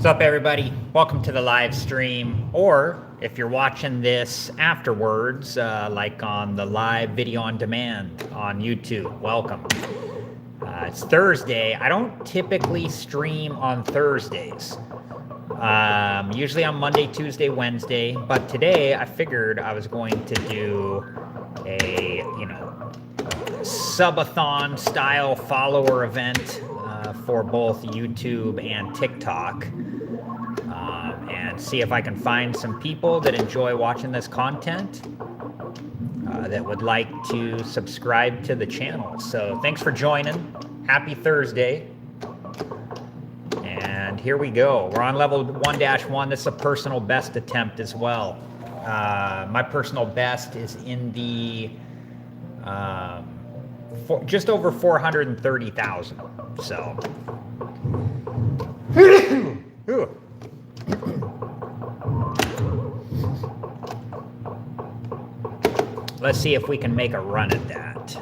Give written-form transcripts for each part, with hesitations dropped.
What's up, everybody? Welcome to the live stream, or if you're watching this afterwards, like on the live video on demand on YouTube, welcome. It's Thursday. I don't typically stream on Thursdays. Usually on Monday, Tuesday, Wednesday, but today I figured I was going to do a, Subathon style follower event for both YouTube and TikTok, and see if I can find some people that enjoy watching this content that would like to subscribe to the channel. So thanks for joining. Happy Thursday. And here we go. We're on level 1-1. This is a personal best attempt as well. My personal best is in the just over 430,000. So, let's see if we can make a run at that.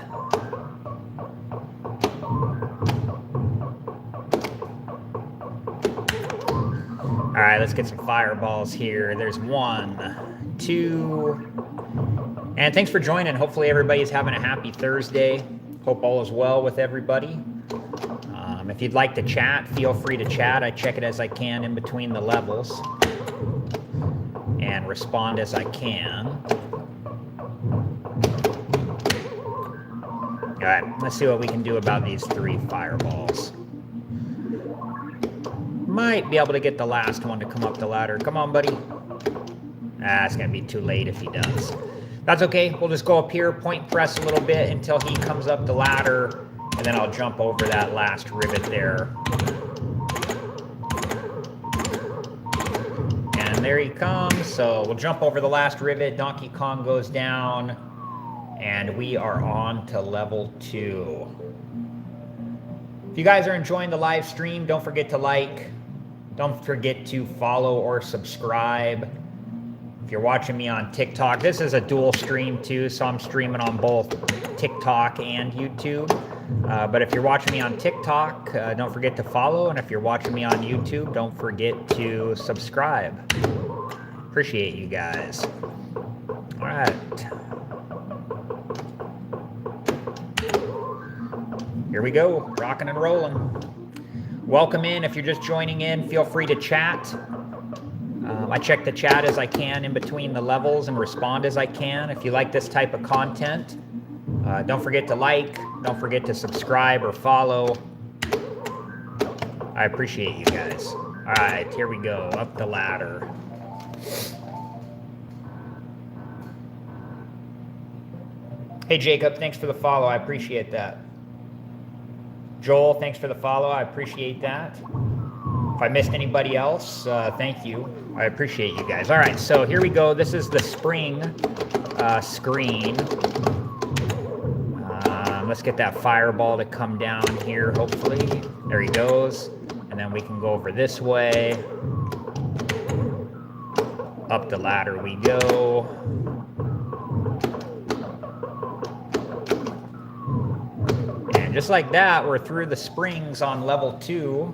All right, let's get some fireballs here. There's 1, 2, and thanks for joining. Hopefully everybody's having a happy Thursday. Hope all is well with everybody. If you'd like to chat, feel free to chat. I check it as I can in between the levels and respond as I can. All right, let's see what we can do about these 3 fireballs. Might be able to get the last one to come up the ladder. Come on, buddy. It's going to be too late if he does. That's okay. We'll just go up here, point press a little bit until he comes up the ladder, and then I'll jump over that last rivet there. And there he comes. So we'll jump over the last rivet. Donkey Kong goes down, and we are on to level 2. If you guys are enjoying the live stream, don't forget to like. Don't forget to follow or subscribe. If you're watching me on TikTok, this is a dual stream too, so I'm streaming on both TikTok and YouTube. But if you're watching me on TikTok, don't forget to follow. And if you're watching me on YouTube, don't forget to subscribe. Appreciate you guys. All right. Here we go, rocking and rolling. Welcome in. If you're just joining in, feel free to chat. I check the chat as I can in between the levels and respond as I can. If you like this type of content, don't forget to like, don't forget to subscribe or follow. I appreciate you guys. All right, here we go, up the ladder. Hey, Jacob, thanks for the follow. I appreciate that. Joel, thanks for the follow. I appreciate that. If I missed anybody else, thank you. I appreciate you guys. All right, so here we go. This is the spring screen. Let's get that fireball to come down here, hopefully. There he goes. And then we can go over this way. Up the ladder we go. And just like that, we're through the springs on level 2.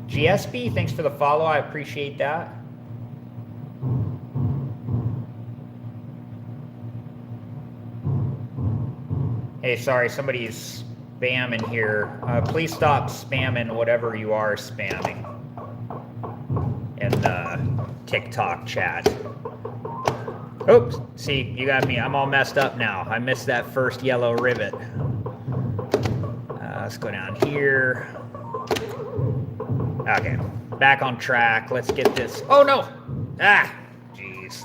GSB, thanks for the follow. I appreciate that. Hey, sorry, somebody's spamming here. Please stop spamming whatever you are spamming in the TikTok chat. Oops, see, you got me. I'm all messed up now. I missed that first yellow rivet. Let's go down here. Okay, back on track. Let's get this. Oh, no. Ah, jeez.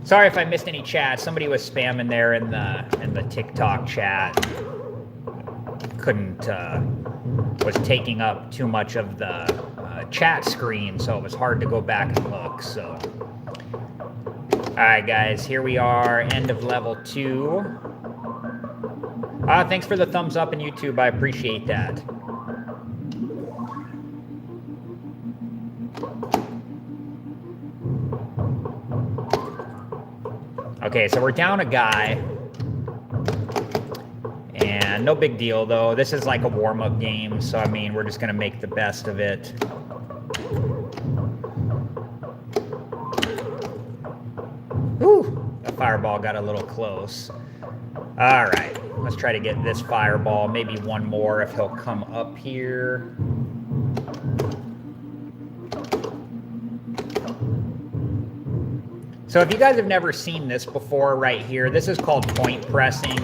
Sorry if I missed any chat. Somebody was spamming there in the TikTok chat. Couldn't was taking up too much of the chat screen, so it was hard to go back and look. So. All right, guys, here we are, end of level 2. Thanks for the thumbs up in YouTube. I appreciate that. Okay, so we're down a guy. And no big deal, though. This is like a warm-up game, so, I mean, we're just going to make the best of it. Whew! The fireball got a little close. All right, let's try to get this fireball. Maybe one more if he'll come up here. So if you guys have never seen this before right here, this is called point pressing.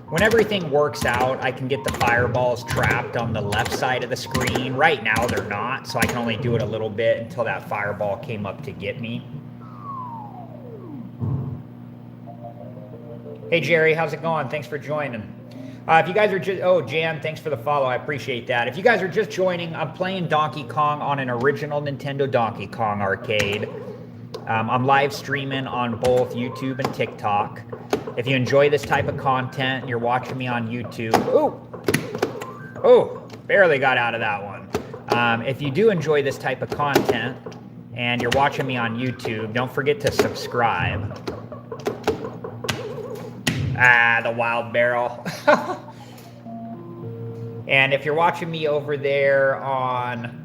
When everything works out, I can get the fireballs trapped on the left side of the screen. Right now, they're not, so I can only do it a little bit until that fireball came up to get me. Hey, Jerry, how's it going? Thanks for joining. If you guys are just... Oh, Jan, thanks for the follow. I appreciate that. If you guys are just joining, I'm playing Donkey Kong on an original Nintendo Donkey Kong arcade. I'm live streaming on both YouTube and TikTok. If you enjoy this type of content and you're watching me on YouTube... Oh, barely got out of that one. If you do enjoy this type of content and you're watching me on YouTube, don't forget to subscribe. Ah, the wild barrel. And if you're watching me over there on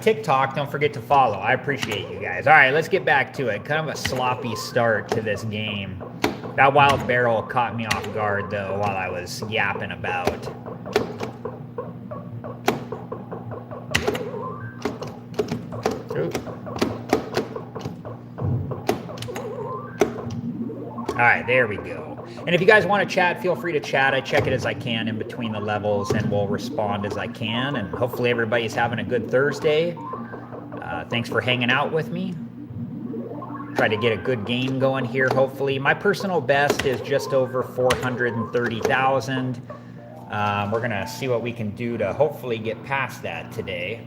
TikTok, don't forget to follow. I appreciate you guys. All right, let's get back to it. Kind of a sloppy start to this game. That wild barrel caught me off guard, though, while I was yapping about. Ooh. All right, there we go. And if you guys want to chat, feel free to chat. I check it as I can in between the levels, and we'll respond as I can. And hopefully everybody's having a good Thursday. Thanks for hanging out with me. Try to get a good game going here, hopefully. My personal best is just over 430,000. We're going to see what we can do to hopefully get past that today.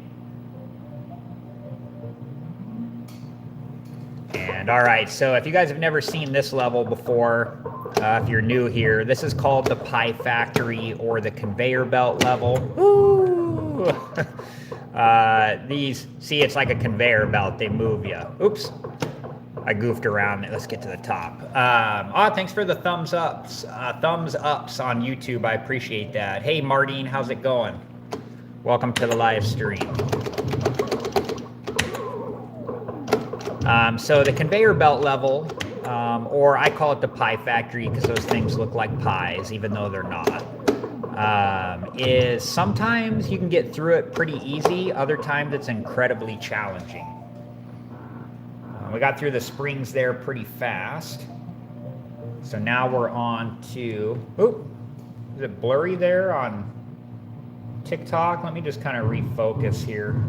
And all right, so if you guys have never seen this level before, if you're new here, this is called the Pie Factory or the Conveyor Belt level. Ooh! See, it's like a conveyor belt. They move you. Oops. I goofed around. Let's get to the top. Thanks for the thumbs ups. Thumbs ups on YouTube. I appreciate that. Hey, Martine, how's it going? Welcome to the live stream. So the conveyor belt level, or I call it the Pie Factory because those things look like pies, even though they're not, is sometimes you can get through it pretty easy. Other times it's incredibly challenging. We got through the springs there pretty fast. So now we're on to... Oop! Is it blurry there on TikTok? Let me just kind of refocus here.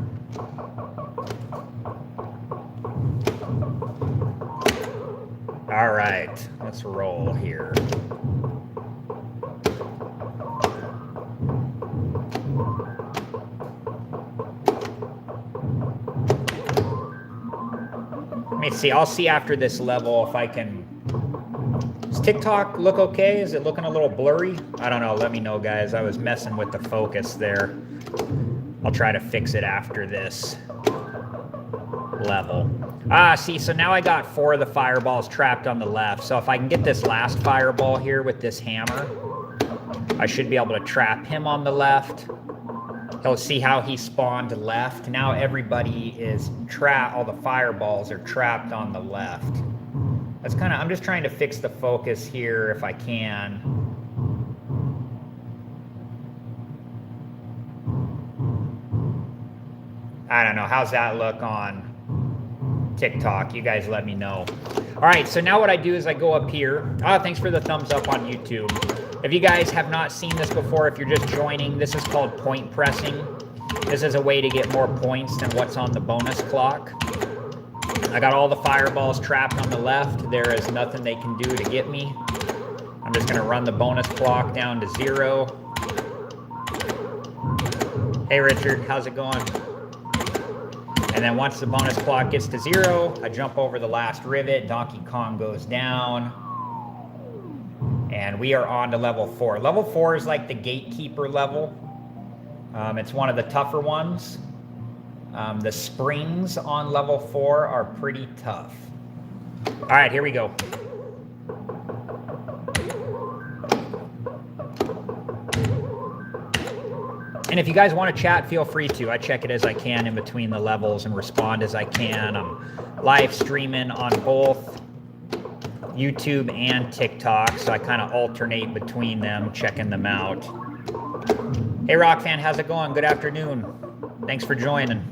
All right, let's roll here. Let me see. I'll see after this level if I can... Does TikTok look okay? Is it looking a little blurry? I don't know. Let me know, guys. I was messing with the focus there. I'll try to fix it after this level. See, so now I got 4 of the fireballs trapped on the left. So if I can get this last fireball here with this hammer, I should be able to trap him on the left. He'll see how he spawned left. Now everybody is trapped. All the fireballs are trapped on the left. That's kind of, I'm just trying to fix the focus here if I can. I don't know. How's that look on TikTok? You guys let me know. All right, so now what I do is I go up here. Thanks for the thumbs up on YouTube. If you guys have not seen this before, if you're just joining, this is called point pressing. This is a way to get more points than what's on the bonus clock. I got all the fireballs trapped on the left. There is nothing they can do to get me. I'm just gonna run the bonus clock down to 0. Hey Richard, how's it going? And then once the bonus clock gets to 0, I jump over the last rivet, Donkey Kong goes down, and we are on to level 4. Level 4 is like the gatekeeper level. It's one of the tougher ones. The springs on level 4 are pretty tough. All right, here we go. And if you guys want to chat, feel free to. I check it as I can in between the levels and respond as I can. I'm live streaming on both YouTube and TikTok, so I kind of alternate between them, checking them out. Hey, Rock Fan, how's it going? Good afternoon. Thanks for joining.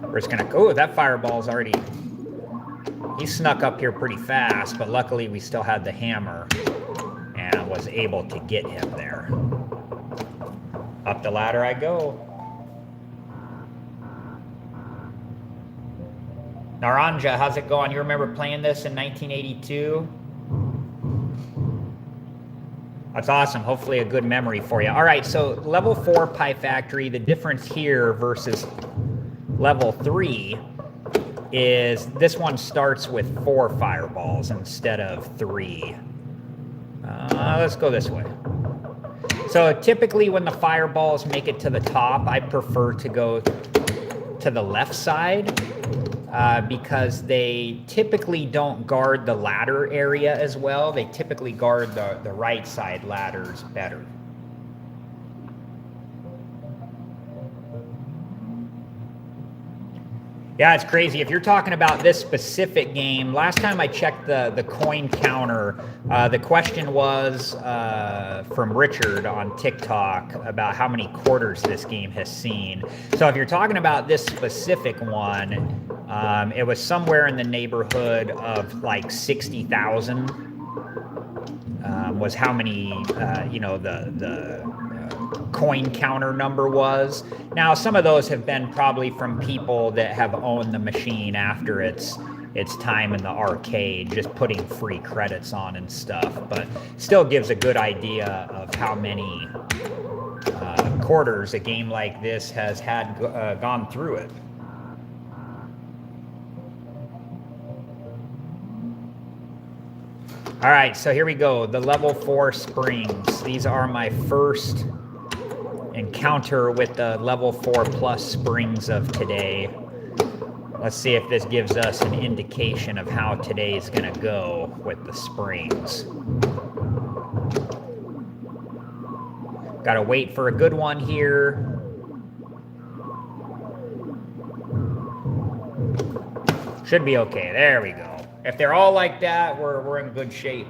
We're just gonna, oh, that fireball's already, he snuck up here pretty fast, but luckily we still had the hammer and was able to get him there. Up the ladder I go. Naranja, how's it going? You remember playing this in 1982? That's awesome. Hopefully a good memory for you. All right, so level 4 Pie Factory, the difference here versus level 3 is this one starts with 4 fireballs instead of 3. Let's go this way. So typically when the fireballs make it to the top, I prefer to go to the left side because they typically don't guard the ladder area as well. They typically guard the right side ladders better. Yeah, it's crazy. If you're talking about this specific game, last time I checked the coin counter, the question was from Richard on TikTok about how many quarters this game has seen. So if you're talking about this specific one, it was somewhere in the neighborhood of like 60,000 was how many, the coin counter number was. Now, some of those have been probably from people that have owned the machine after its time in the arcade, just putting free credits on and stuff, but still gives a good idea of how many quarters a game like this has had gone through it. All right, so here we go, the level 4 springs. These are my first encounter with the level 4 plus springs of today. Let's see if this gives us an indication of how today's gonna go with the springs. Gotta wait for a good one here. Should be okay, there we go. If they're all like that, we're in good shape.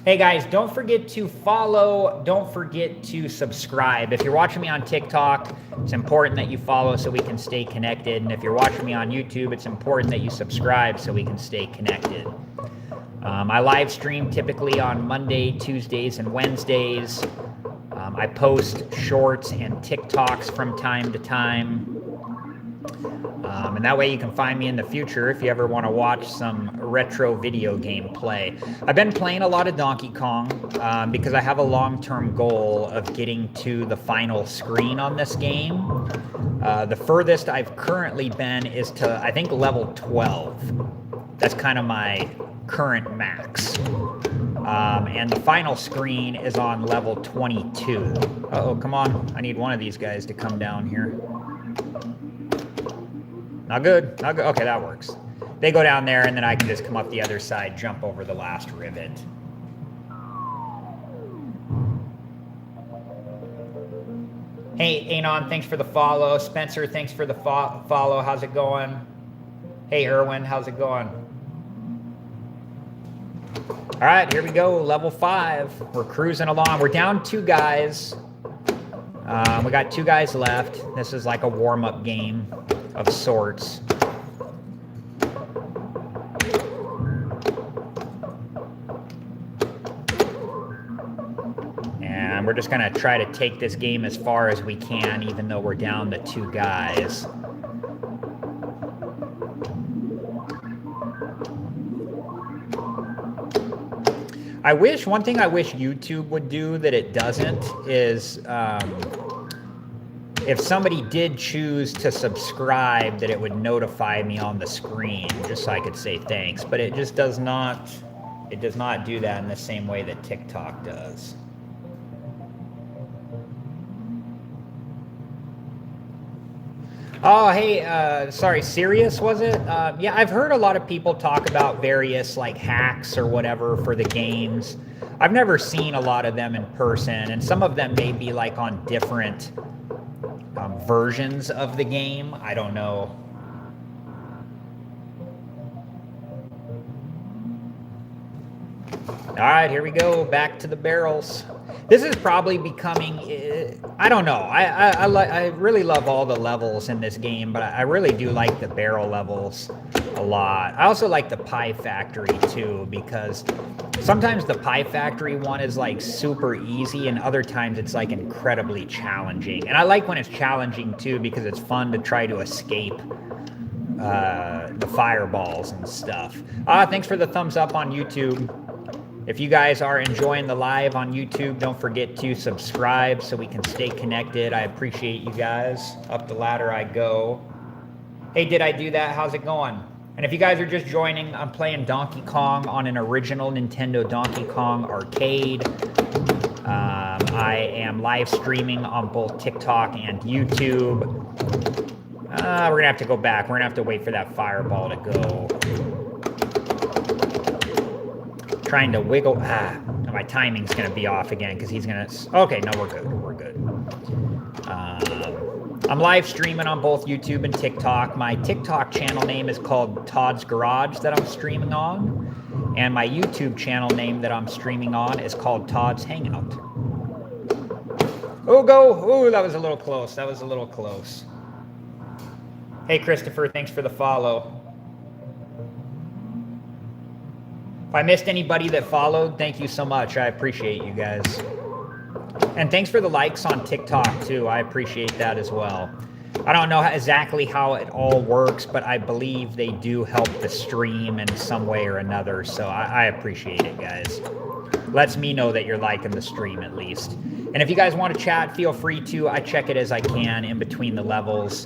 Hey guys, don't forget to follow, don't forget to subscribe. If you're watching me on TikTok, it's important that you follow so we can stay connected. And if you're watching me on YouTube, it's important that you subscribe so we can stay connected. I live stream typically on Monday, Tuesdays, and Wednesdays. I post shorts and TikToks from time to time. And that way you can find me in the future if you ever want to watch some retro video game play. I've been playing a lot of Donkey Kong because I have a long-term goal of getting to the final screen on this game. The furthest I've currently been is to, I think, level 12. That's kind of my current max. And the final screen is on level 22. Uh-oh, come on. I need one of these guys to come down here. Not good. Not good. Okay, that works. They go down there, and then I can just come up the other side, jump over the last rivet. Hey, Anon, thanks for the follow. Spencer, thanks for the follow. How's it going? Hey, Erwin, how's it going? All right, here we go. Level 5. We're cruising along. We're down 2 guys. We got 2 guys left. This is like a warm-up game of sorts. And we're just gonna try to take this game as far as we can, even though we're down to 2 guys. One thing I wish YouTube would do that it doesn't is if somebody did choose to subscribe, that it would notify me on the screen just so I could say thanks. But it just does not, it does not do that in the same way that TikTok does. Oh, hey, sorry, Sirius, was it? Yeah, I've heard a lot of people talk about various, like, hacks or whatever for the games. I've never seen a lot of them in person, and some of them may be, like, on different versions of the game. I don't know. All right, here we go. Back to the barrels. This is probably becoming, I don't know. I really love all the levels in this game, but I really do like the barrel levels a lot. I also like the Pie Factory too, because sometimes the Pie Factory one is like super easy, and other times it's like incredibly challenging. And I like when it's challenging too, because it's fun to try to escape the fireballs and stuff. Thanks for the thumbs up on YouTube. If you guys are enjoying the live on YouTube, don't forget to subscribe so we can stay connected. I appreciate you guys. Up the ladder I go. Hey, did I do that? How's it going? And if you guys are just joining, I'm playing Donkey Kong on an original Nintendo Donkey Kong arcade. I am live streaming on both TikTok and YouTube. We're going to have to go back. We're going to have to wait for that fireball to go. Trying to wiggle. My timing's going to be off again because he's going to... Okay, no, we're good. We're good. I'm live streaming on both YouTube and TikTok. My TikTok channel name is called Todd's Garage that I'm streaming on. And my YouTube channel name that I'm streaming on is called Todd's Hangout. Oh, go. Oh, that was a little close. That was a little close. Hey, Christopher, thanks for the follow. If I missed anybody that followed, thank you so much. I appreciate you guys. And thanks for the likes on TikTok, too. I appreciate that as well. I don't know exactly how it all works, but I believe they do help the stream in some way or another, so I appreciate it, guys. Lets me know that you're liking the stream, at least. And if you guys want to chat, feel free to. I check it as I can in between the levels.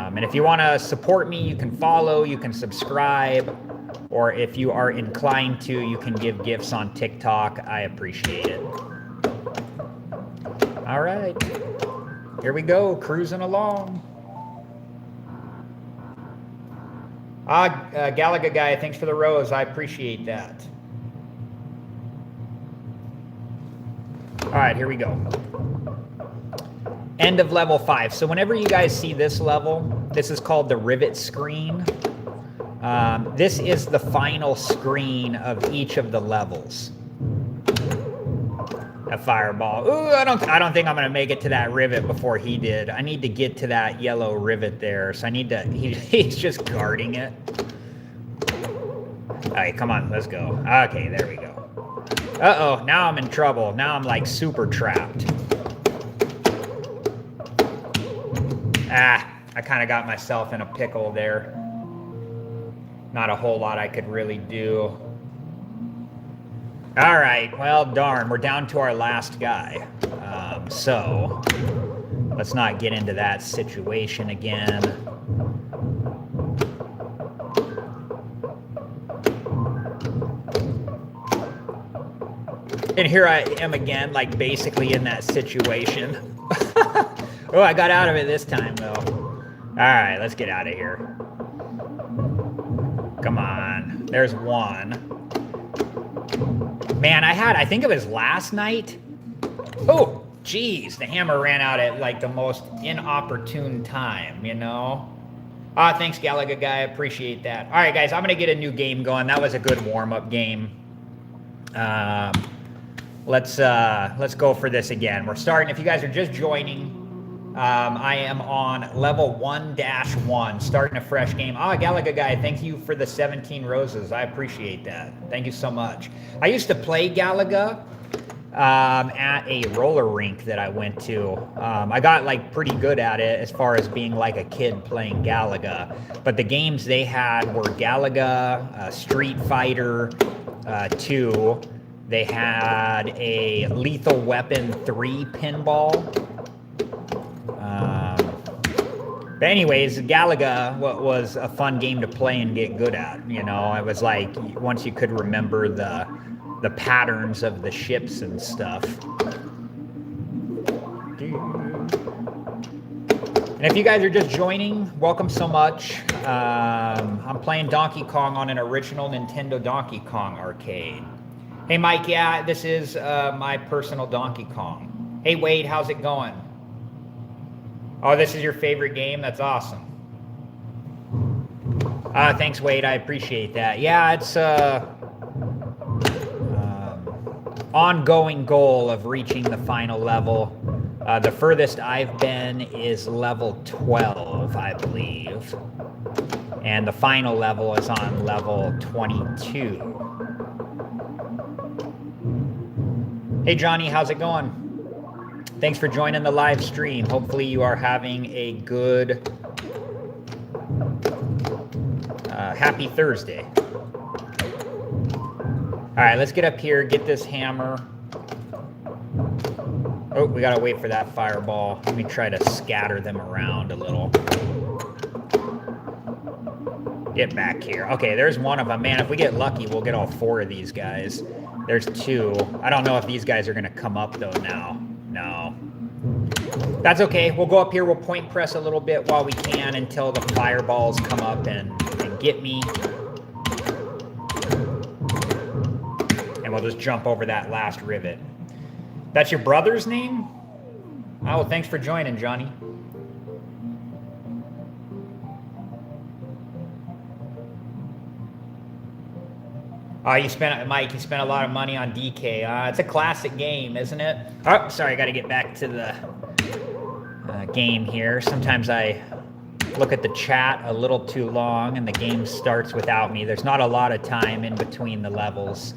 And if you want to support me, you can follow, you can subscribe, or if you are inclined to, you can give gifts on TikTok. I appreciate it. All right. Here we go, cruising along. Galaga guy, thanks for the rose. I appreciate that. All right, here we go. End of level 5. So whenever you guys see this level, this is called the rivet screen. This is the final screen of each of the levels. A fireball. Ooh, I don't think I'm gonna make it to that rivet before he did. I need to get to that yellow rivet there. So I need to. He's just guarding it. All right, come on, let's go. Okay, there we go. Uh-oh, now I'm in trouble. Now I'm like super trapped. I kind of got myself in a pickle there. Not a whole lot I could really do. All right, well, darn, we're down to our last guy. So, let's not get into that situation again. And here I am again, like basically in that situation. Oh, I got out of it this time, though. All right, let's get out of here. Come on. There's one. Man, I think it was last night. Oh, geez. The hammer ran out at, like, the most inopportune time, you know? Thanks, Galaga guy. I appreciate that. All right, guys, I'm going to get a new game going. That was a good warm-up game. Let's go for this again. We're starting. If you guys are just joining... I am on level 1-1, starting a fresh game. Galaga guy, thank you for the 17 roses. I appreciate that. Thank you so much. I used to play Galaga at a roller rink that I went to. I got like pretty good at it as far as being like a kid playing Galaga. But the games they had were Galaga, Street Fighter 2. They had a Lethal Weapon 3 pinball. But anyways, Galaga was a fun game to play and get good at. You know, it was like once you could remember the patterns of the ships and stuff. And if you guys are just joining, welcome so much. I'm playing Donkey Kong on an original Nintendo Donkey Kong arcade. Hey Mike, yeah, this is my personal Donkey Kong. Hey Wade, how's it going? Oh, this is your favorite game? That's awesome. Thanks Wade, I appreciate that. Yeah, it's ongoing goal of reaching the final level. The furthest I've been is level 12, I believe. And the final level is on level 22. Hey Johnny, how's it going? Thanks for joining the live stream. Hopefully you are having a good, happy Thursday. All right, let's get up here, get this hammer. Oh, we gotta wait for that fireball. Let me try to scatter them around a little. Get back here. Okay, there's one of them. Man, if we get lucky, we'll get all 4 of these guys. There's 2. I don't know if these guys are gonna come up though now. No. That's okay. We'll go up here, we'll point press a little bit while we can until the fireballs come up and get me. And we'll just jump over that last rivet. That's your brother's name? Oh, well, thanks for joining, Johnny. Mike, you spent a lot of money on DK. It's a classic game, isn't it? Oh, sorry, I got to get back to the game here. Sometimes I look at the chat a little too long and the game starts without me. There's not a lot of time in between the levels.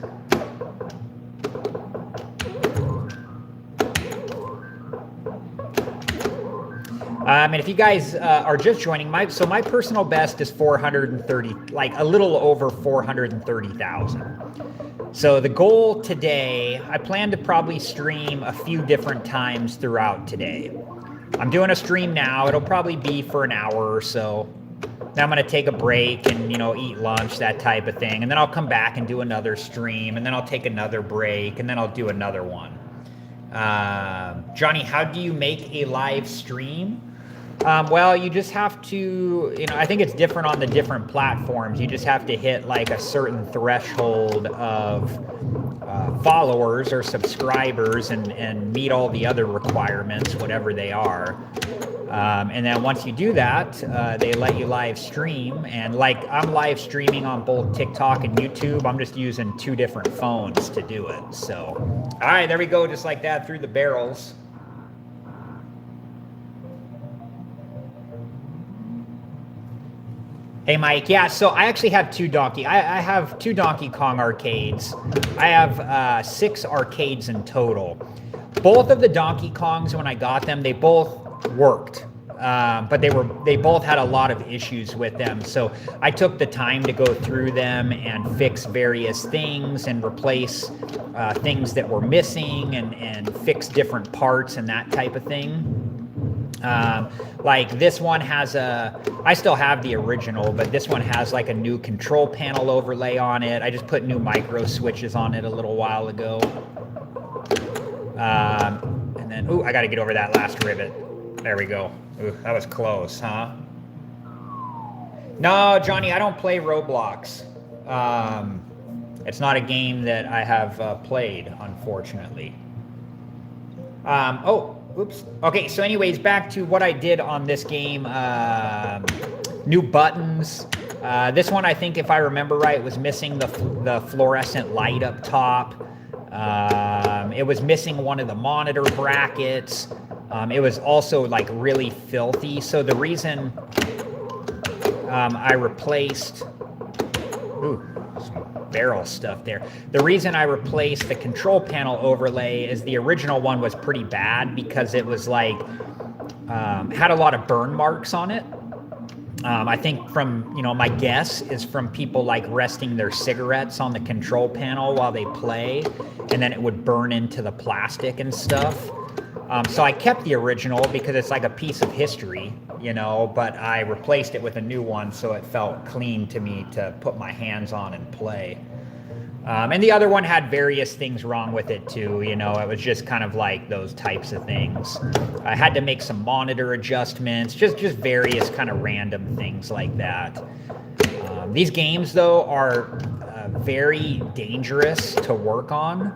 And if you guys are just joining, my personal best is 430, like a little over 430,000. So the goal today, I plan to probably stream a few different times throughout today. I'm doing a stream now. It'll probably be for an hour or so. Then I'm going to take a break and, eat lunch, that type of thing. And then I'll come back and do another stream. And then I'll take another break. And then I'll do another one. Johnny, how do you make a live stream? Well, you just have to, I think it's different on the different platforms. You just have to hit like a certain threshold of followers or subscribers and meet all the other requirements, whatever they are. And then once you do that, they let you live stream. And like I'm live streaming on both TikTok and YouTube. I'm just using 2 different phones to do it. So, all right, there we go. Just like that through the barrels. Hey Mike, yeah, so I actually have I have 2 Donkey Kong arcades. I have 6 arcades in total. Both of the Donkey Kongs, when I got them, they both worked. But they both had a lot of issues with them. So I took the time to go through them and fix various things and replace things that were missing and fix different parts and that type of thing. Like this one has I still have the original, but this one has like a new control panel overlay on it. I just put new micro switches on it a little while ago. And then, I got to get over that last rivet. There we go. Ooh, that was close, huh? No, Johnny, I don't play Roblox. It's not a game that I have played, unfortunately. Oops. Okay, so anyways, back to what I did on this game. New buttons. This one, I think, if I remember right, was missing the fluorescent light up top. It was missing one of the monitor brackets. It was also like really filthy. So the reason I replaced... Ooh, some barrel stuff there. The reason I replaced the control panel overlay is the original one was pretty bad because it was like had a lot of burn marks on it. I think from, my guess is from people like resting their cigarettes on the control panel while they play, and then it would burn into the plastic and stuff. So I kept the original because it's like a piece of history, but I replaced it with a new one so it felt clean to me to put my hands on and play. And the other one had various things wrong with it too. You know, it was just kind of like those types of things. I had to make some monitor adjustments, just various kind of random things like that. These games, though, are very dangerous to work on.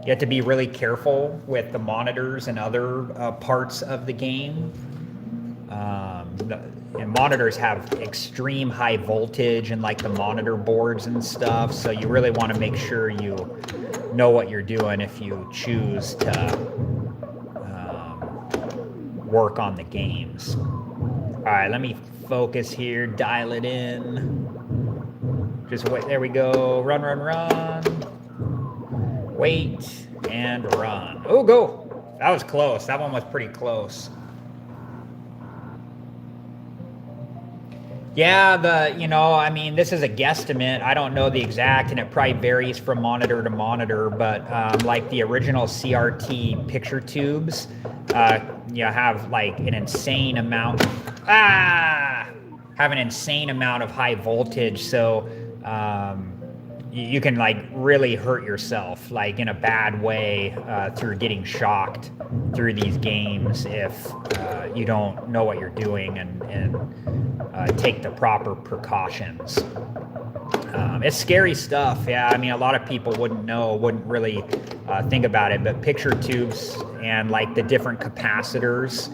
You have to be really careful with the monitors and other parts of the game. And monitors have extreme high voltage and like the monitor boards and stuff, so you really want to make sure you know what you're doing if you choose to work on the games. All right, let me focus here, dial it in. Just wait, there we go. Run, run, run. Wait and run. Oh, go. That was close. That one was pretty close. Yeah, you know, I mean, this is a guesstimate. I don't know the exact, and it probably varies from monitor to monitor, but like the original CRT picture tubes, you know, have like an insane amount, have an insane amount of high voltage, so you can like really hurt yourself, like in a bad way, through getting shocked through these games if you don't know what you're doing and take the proper precautions. It's scary stuff. Yeah, I mean, a lot of people wouldn't really think about it, but picture tubes and like the different capacitors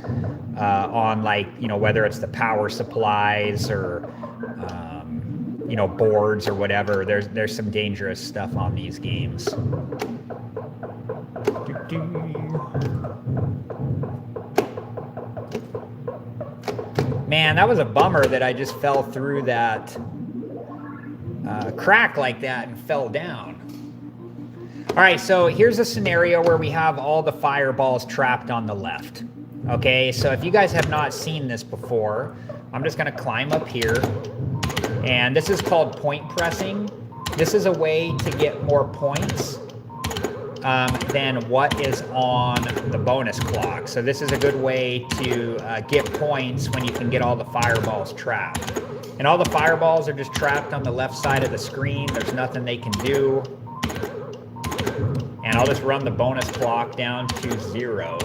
on, like, you know, whether it's the power supplies or you know, boards or whatever, there's some dangerous stuff on these games. Man, that was a bummer that I just fell through that crack like that and fell down. All right, so here's a scenario where we have all the fireballs trapped on the left. Okay, so if you guys have not seen this before, I'm just gonna climb up here, and this is called point pressing. This is a way to get more points than what is on the bonus clock. So this is a good way to get points when you can get all the fireballs trapped. And all the fireballs are just trapped on the left side of the screen. There's nothing they can do. And I'll just run the bonus clock down to 0.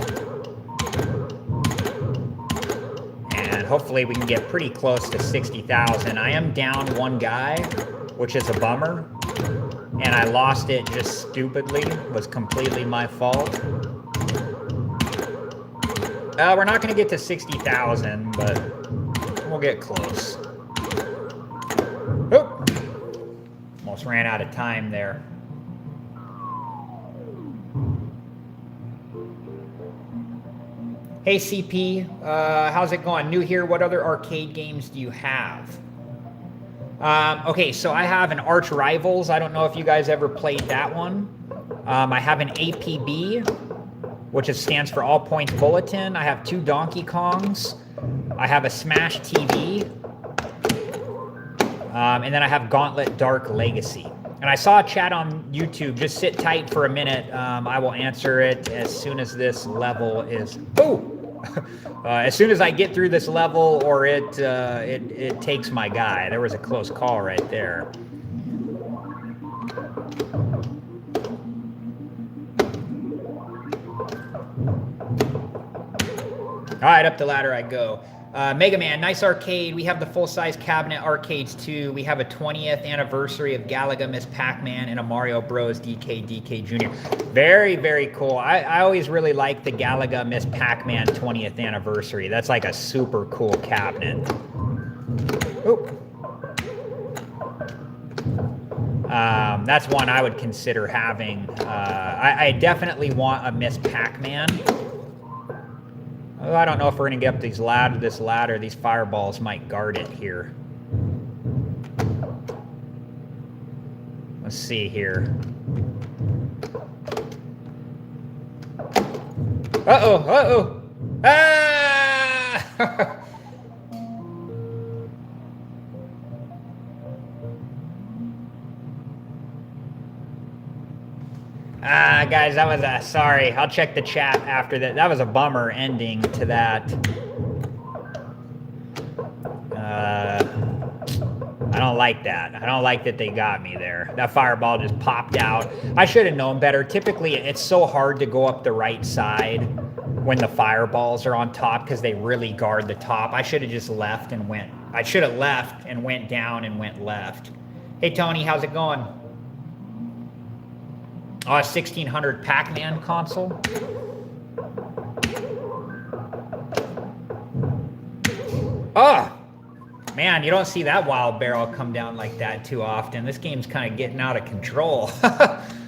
And hopefully we can get pretty close to 60,000. I am down one guy, which is a bummer. And I lost it just stupidly. It was completely my fault. We're not going to get to 60,000, but we'll get close. Oh! Almost ran out of time there. Hey CP, how's it going? New here. What other arcade games do you have? Okay, so I have an Arch Rivals. I don't know if you guys ever played that one. I have an APB, which stands for All Points Bulletin. I have 2 Donkey Kongs. I have a Smash TV. And then I have Gauntlet Dark Legacy. And I saw a chat on YouTube. Just sit tight for a minute. I will answer it as soon as this level is... Oh! As soon as I get through this level, or it takes my guy. There was a close call right there. All right, up the ladder I go. Mega Man, nice arcade. We have the full-size cabinet arcades too. We have a 20th anniversary of Galaga Miss Pac-Man and a Mario Bros. DK Jr. Very, very cool. I always really like the Galaga Miss Pac-Man 20th anniversary. That's like a super cool cabinet. Oop. That's one I would consider having. I definitely want a Miss Pac-Man. Oh, I don't know if we're going to get up this ladder. These fireballs might guard it here. Let's see here. Uh-oh, uh-oh. Ah! Guys, that was sorry. I'll check the chat after that. That was a bummer ending to that. I don't like that. I don't like that they got me there. That fireball just popped out. I should have known better. Typically, it's so hard to go up the right side when the fireballs are on top because they really guard the top. I should have just left and went. I should have left and went down and went left. Hey, Tony, how's it going? Oh, a 1600 Pac-Man console. Oh, man, you don't see that wild barrel come down like that too often. This game's kind of getting out of control.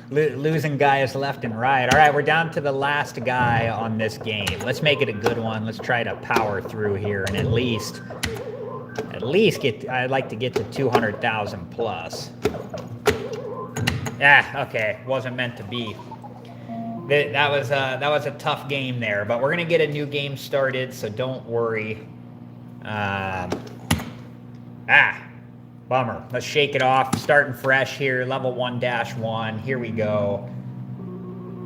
Losing guys left and right. All right, we're down to the last guy on this game. Let's make it a good one. Let's try to power through here and at least get, I'd like to get to 200,000 plus. Yeah, okay, wasn't meant to be. That was a tough game there, but we're gonna get a new game started, so don't worry. Bummer. Let's shake it off. Starting fresh here, level 1-1. Here we go.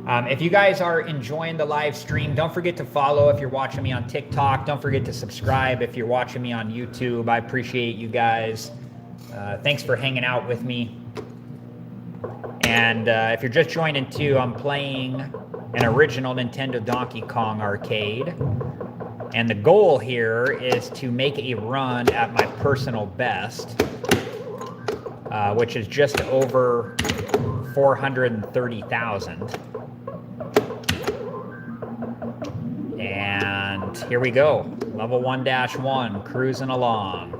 If you guys are enjoying the live stream, don't forget to follow if you're watching me on TikTok. Don't forget to subscribe if you're watching me on YouTube. I appreciate you guys. Thanks for hanging out with me. And if you're just joining too, I'm playing an original Nintendo Donkey Kong arcade. And the goal here is to make a run at my personal best, which is just over 430,000. And here we go. Level 1-1, cruising along.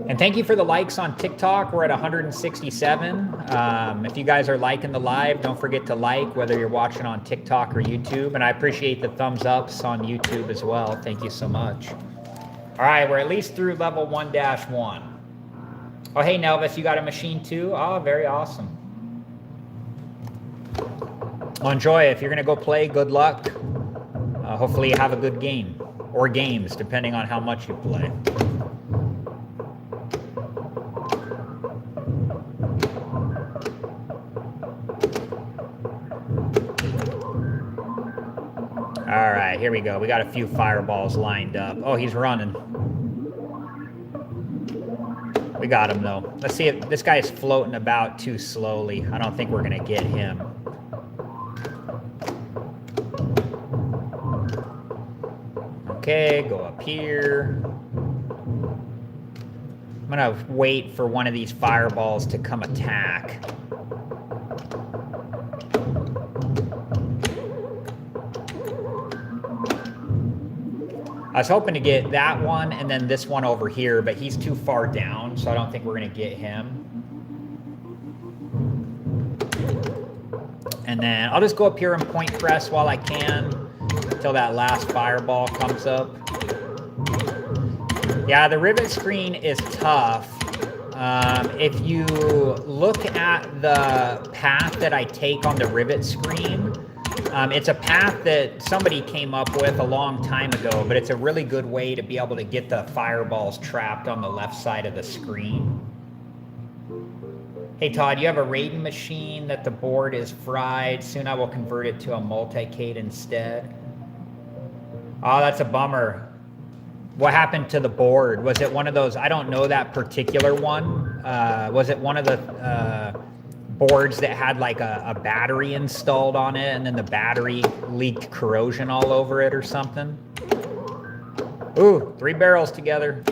And thank you for the likes on TikTok. We're at 167. If you guys are liking the live, don't forget to like, whether you're watching on TikTok or YouTube. And I appreciate the thumbs ups on YouTube as well. Thank you so much. All right, we're at least through level 1-1. Oh, hey, Nelvis, you got a machine too? Oh, very awesome. Well, enjoy. If you're going to go play, good luck. Hopefully you have a good game. Or games, depending on how much you play. All right, here we go. We got a few fireballs lined up. Oh, he's running. We got him, though. Let's see if this guy's floating about too slowly. I don't think we're going to get him. Okay, go up here. I'm going to wait for one of these fireballs to come attack. I was hoping to get that one and then this one over here, but he's too far down, so I don't think we're going to get him. And then I'll just go up here and point press while I can until that last fireball comes up. Yeah, the rivet screen is tough. If you look at the path that I take on the rivet screen, it's a path that somebody came up with a long time ago, but it's a really good way to be able to get the fireballs trapped on the left side of the screen. Hey Todd, you have a Raiden machine that the board is fried. Soon I will convert it to a multicade instead. Oh, that's a bummer. What happened to the board? Was it one of those? I don't know that particular one. Was it one of the boards that had like a battery installed on it and then the battery leaked corrosion all over it or something? Ooh, 3 barrels together.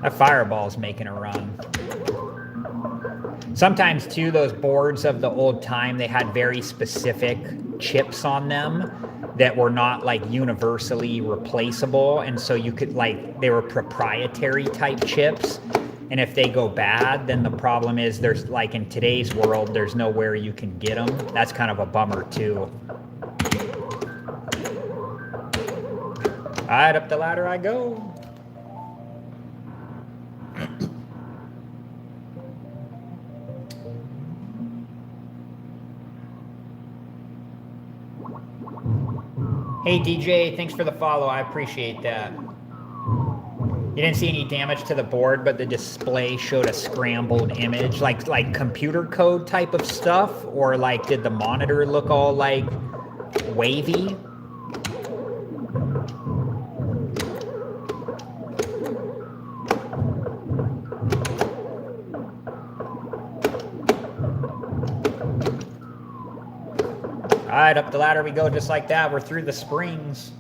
That fireball's making a run. Sometimes too, those boards of the old time, they had very specific chips on them that were not like universally replaceable, and so you could like, they were proprietary type chips, and if they go bad, then the problem is there's like in today's world, there's nowhere you can get them. That's kind of a bummer too. All right, up the ladder I go. Hey DJ, thanks for the follow. I appreciate that. You didn't see any damage to the board, but the display showed a scrambled image, like computer code type of stuff, or like did the monitor look all like wavy? right, up the ladder we go just like that. We're through the springs.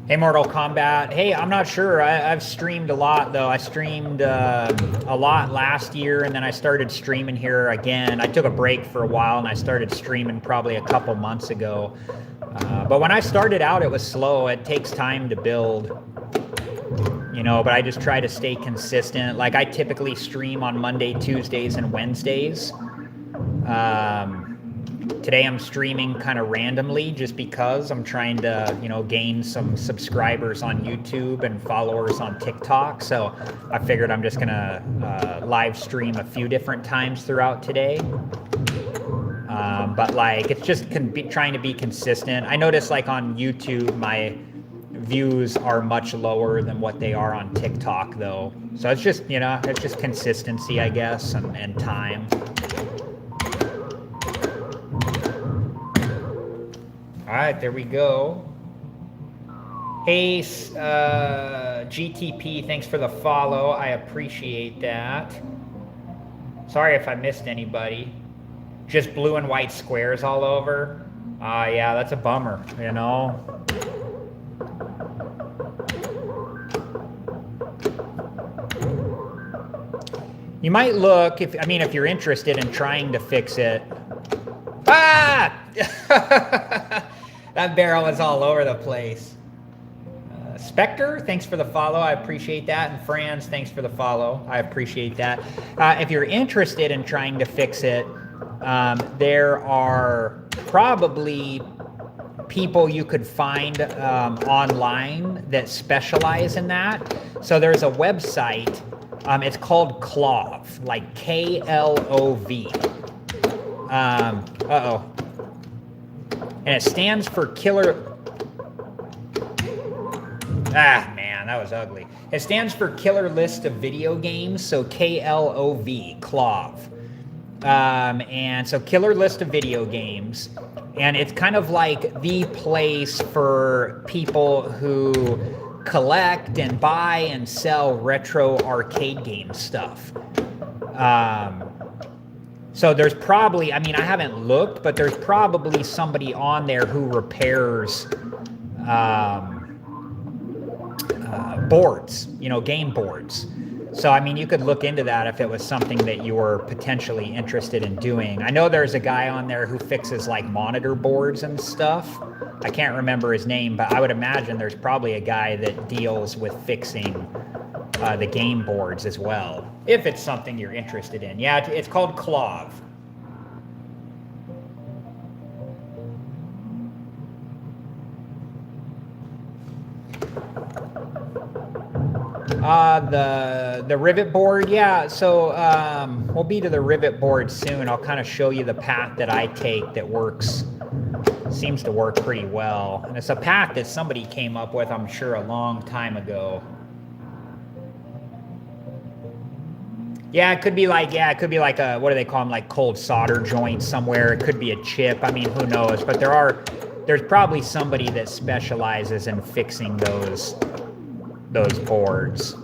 Hey, Mortal Kombat. Hey, I'm not sure. I've streamed a lot, though. I streamed a lot last year, and then I started streaming here again. I took a break for a while, and I started streaming probably a couple months ago. But when I started out, it was slow. It takes time to build, you know, but I just try to stay consistent. Like, I typically stream on Monday, Tuesdays, and Wednesdays. Today I'm streaming kind of randomly just because I'm trying to, you know, gain some subscribers on YouTube and followers on TikTok. So I figured I'm just going to live stream a few different times throughout today. But like, it's just trying to be consistent. I notice like on YouTube, my views are much lower than what they are on TikTok though. So it's just, you know, it's just consistency, I guess, and time. All right, there we go. Hey, GTP, thanks for the follow. I appreciate that. Sorry if I missed anybody. Just blue and white squares all over. Yeah, that's a bummer, you know. You might look, if you're interested in trying to fix it. Ah! That barrel is all over the place. Spectre, thanks for the follow. I appreciate that. And Franz, thanks for the follow. I appreciate that. If you're interested in trying to fix it, there are probably people you could find online that specialize in that. So there's a website. It's called Clove, like K-L-O-V. Uh-oh. And it stands for killer... Ah, man, that was ugly. It stands for Killer List of Video Games, so K-L-O-V, Clove. And so Killer List of Video Games. And it's kind of like the place for people who collect and buy and sell retro arcade game stuff. So there's probably, I haven't looked, but there's probably somebody on there who repairs boards, you know, game boards. So, you could look into that if it was something that you were potentially interested in doing. I know there's a guy on there who fixes like monitor boards and stuff. I can't remember his name, but I would imagine there's probably a guy that deals with fixing the game boards as well, if it's something you're interested in. Yeah, it's called Clove. The rivet board, yeah, so we'll be to the rivet board soon. I'll kind of show you the path that I take that seems to work pretty well. And it's a path that somebody came up with, I'm sure, a long time ago. Yeah, it could be like a, what do they call them, like cold solder joint somewhere. It could be a chip. Who knows? But there's probably somebody that specializes in fixing those boards.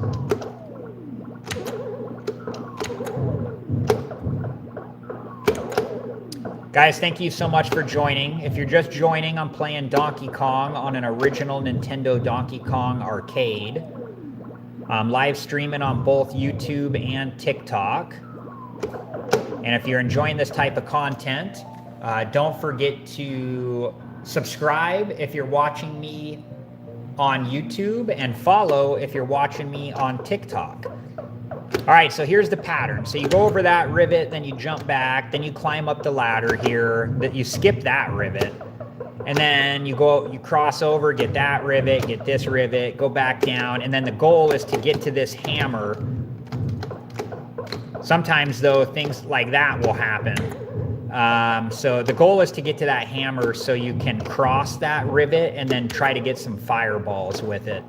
Guys, thank you so much for joining. If you're just joining, I'm playing Donkey Kong on an original Nintendo Donkey Kong arcade. I'm live streaming on both YouTube and TikTok. And if you're enjoying this type of content, don't forget to subscribe if you're watching me on YouTube, and follow if you're watching me on TikTok. All right, so here's the pattern. So you go over that rivet, then you jump back, then you climb up the ladder here, that you skip that rivet, and then you cross over, get that rivet, get this rivet, go back down, and then the goal is to get to this hammer. Sometimes, though, things like that will happen. So the goal is to get to that hammer so you can cross that rivet and then try to get some fireballs with it.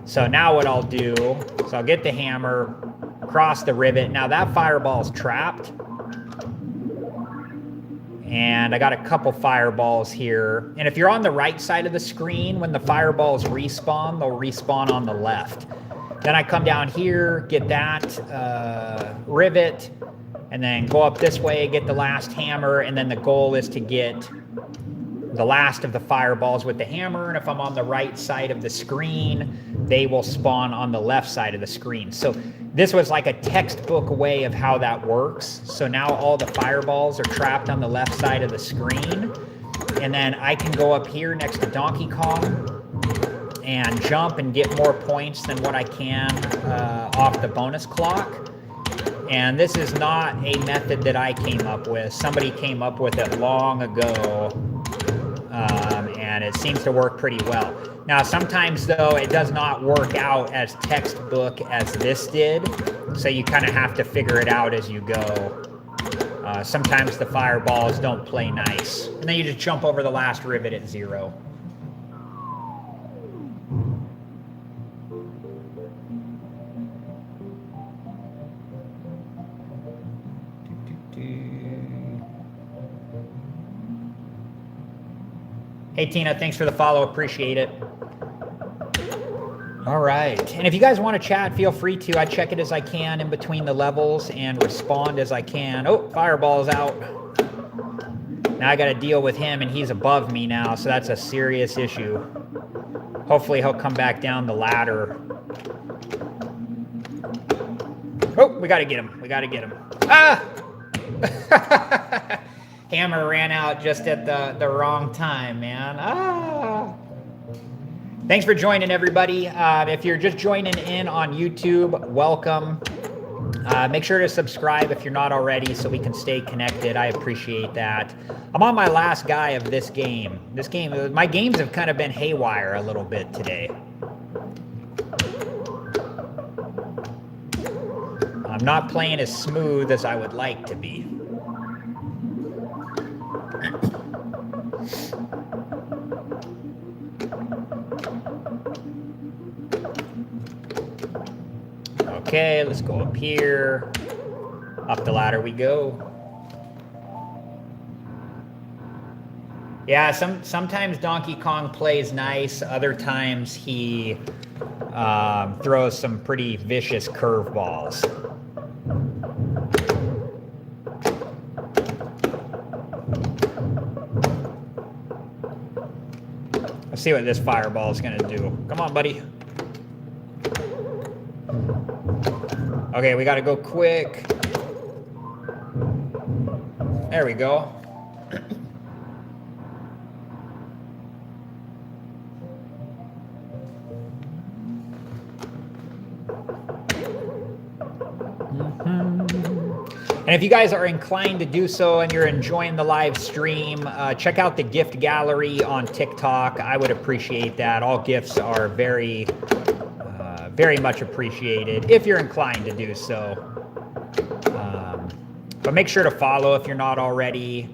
So now what I'll do, so I'll get the hammer, cross the rivet. Now that fireball's trapped. And I got a couple fireballs here. And if you're on the right side of the screen, when the fireballs respawn, they'll respawn on the left. Then I come down here, get that rivet, and then go up this way, get the last hammer, and then the goal is to get the last of the fireballs with the hammer, and if I'm on the right side of the screen, they will spawn on the left side of the screen. So this was like a textbook way of how that works. So now all the fireballs are trapped on the left side of the screen, and then I can go up here next to Donkey Kong and jump and get more points than what I can off the bonus clock. And this is not a method that I came up with. Somebody came up with it long ago, and it seems to work pretty well. Now, sometimes, though, it does not work out as textbook as this did, so you kind of have to figure it out as you go. Sometimes the fireballs don't play nice. And then you just jump over the last rivet at 0. Hey, Tina, thanks for the follow. Appreciate it. All right. And if you guys want to chat, feel free to. I check it as I can in between the levels and respond as I can. Oh, fireball's out. Now I got to deal with him, and he's above me now, so that's a serious issue. Hopefully he'll come back down the ladder. Oh, we got to get him. We got to get him. Ah! Hammer ran out just at the wrong time, man. Ah! Thanks for joining, everybody. If you're just joining in on YouTube, welcome. Make sure to subscribe if you're not already so we can stay connected. I appreciate that. I'm on my last guy of this game. My games have kind of been haywire a little bit today. I'm not playing as smooth as I would like to be. Okay, let's go up here. Up the ladder we go. Yeah, sometimes Donkey Kong plays nice. Other times he throws some pretty vicious curveballs. Let's see what this fireball is going to do. Come on, buddy. Okay, we got to go quick. There we go. And if you guys are inclined to do so and you're enjoying the live stream, check out the gift gallery on TikTok. I would appreciate that. All gifts are very much appreciated if you're inclined to do so. But make sure to follow if you're not already,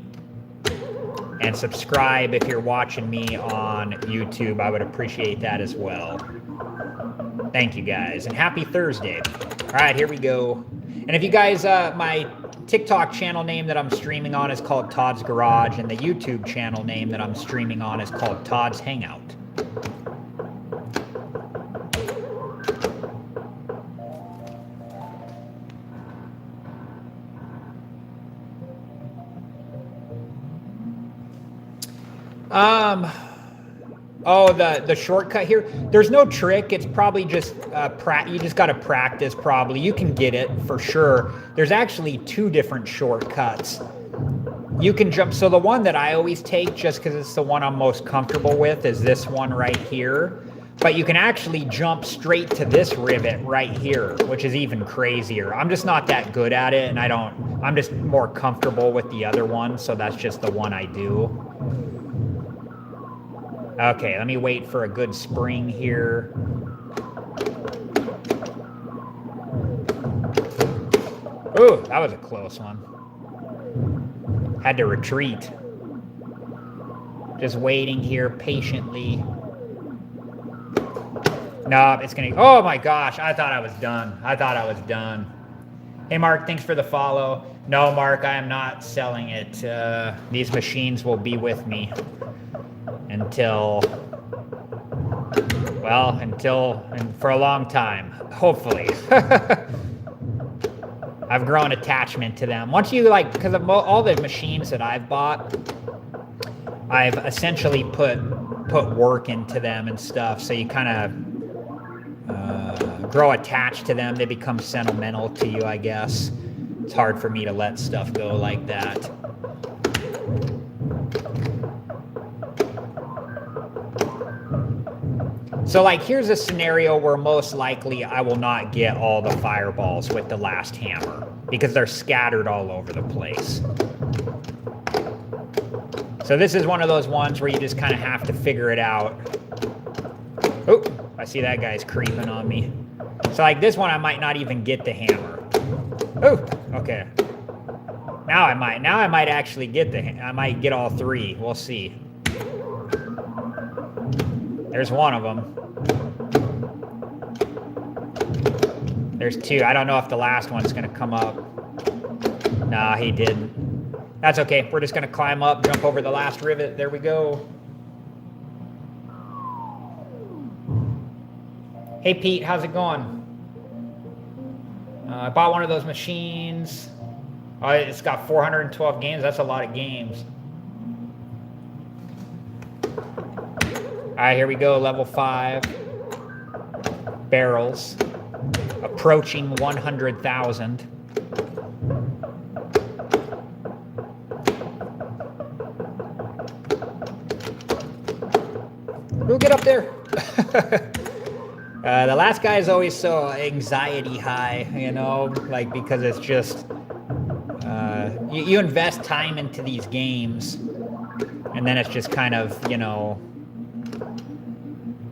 and subscribe if you're watching me on YouTube. I would appreciate that as well. Thank you, guys, and happy Thursday. All right, here we go. And if you guys, my TikTok channel name that I'm streaming on is called Todd's Garage, and the YouTube channel name that I'm streaming on is called Todd's Hangout. Oh, the shortcut here. There's no trick. It's probably just you just got to practice probably. You can get it for sure. There's actually 2 different shortcuts. You can jump. So the one that I always take, just because it's the one I'm most comfortable with, is this one right here. But you can actually jump straight to this rivet right here, which is even crazier. I'm just not that good at it, and I'm just more comfortable with the other one, so that's just the one I do. Okay, let me wait for a good spring here. Ooh, that was a close one. Had to retreat. Just waiting here patiently. No, it's gonna... Oh my gosh, I thought I was done. Hey, Mark, thanks for the follow. No, Mark, I am not selling it. These machines will be with me until Well, and for a long time, hopefully. I've grown attachment to them. Once you like, because of all the machines that I've bought, I've essentially put work into them and stuff. So you kind of grow attached to them. They become sentimental to you, I guess. It's hard for me to let stuff go like that. So like, here's a scenario where most likely I will not get all the fireballs with the last hammer because they're scattered all over the place. So this is one of those ones where you just kind of have to figure it out. Oh, I see that guy's creeping on me. So like this one, I might not even get the hammer. Oh, okay. Now I might actually get I might get all three. We'll see. There's one of them. There's two. I don't know if the last one's going to come up. Nah, he didn't. That's okay. We're just going to climb up, jump over the last rivet. There we go. Hey, Pete. How's it going? I bought one of those machines. It's got 412 games. That's a lot of games. All right, here we go. Level 5. Barrels. Approaching 100,000. Who get up there? The last guy is always so anxiety high, you know, like because it's just you invest time into these games, and then it's just kind of, you know,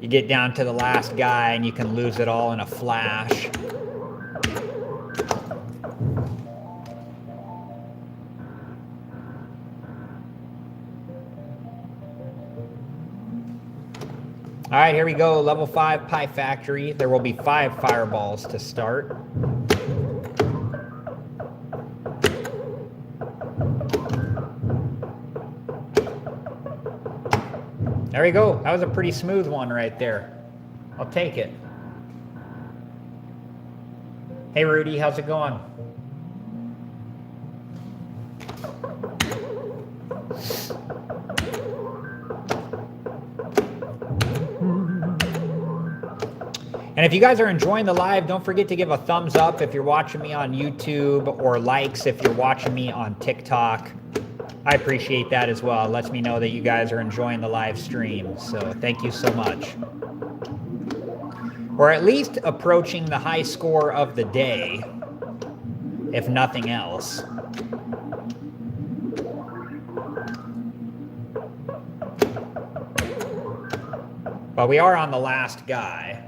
you get down to the last guy and you can lose it all in a flash. All right, here we go. Level 5 Pie Factory. There will be 5 fireballs to start. There we go. That was a pretty smooth one right there. I'll take it. Hey, Rudy, how's it going? And if you guys are enjoying the live, don't forget to give a thumbs up if you're watching me on YouTube, or likes if you're watching me on TikTok. I appreciate that as well. It lets me know that you guys are enjoying the live stream. So thank you so much. Or at least approaching the high score of the day, if nothing else. But we are on the last guy.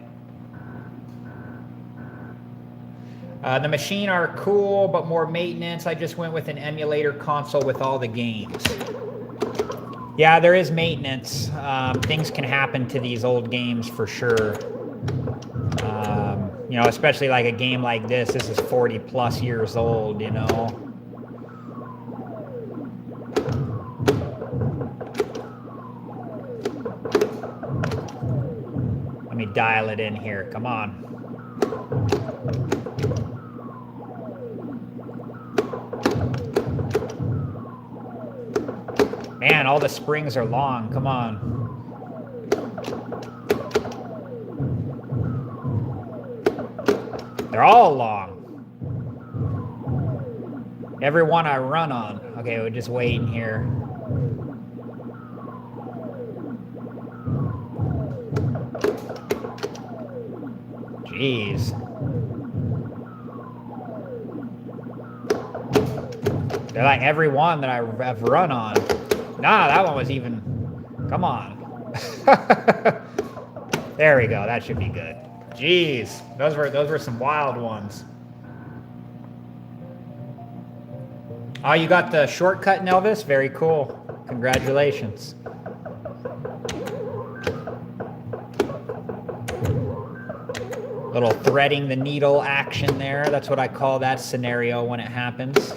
The machine are cool, but more maintenance. I just went with an emulator console with all the games. Yeah, there is maintenance. Things can happen to these old games for sure. You know, especially like a game like this. This is 40 plus years old, you know. Let me dial it in here. Come on. Man, all the springs are long. Come on. They're all long. Every one I run on. Okay, we're just waiting here. Jeez. They're like every one that I've run on. Nah, that one was even... Come on. There we go. That should be good. Jeez. Those were some wild ones. Oh, you got the shortcut, Nelvis? Very cool. Congratulations. Little threading the needle action there. That's what I call that scenario when it happens.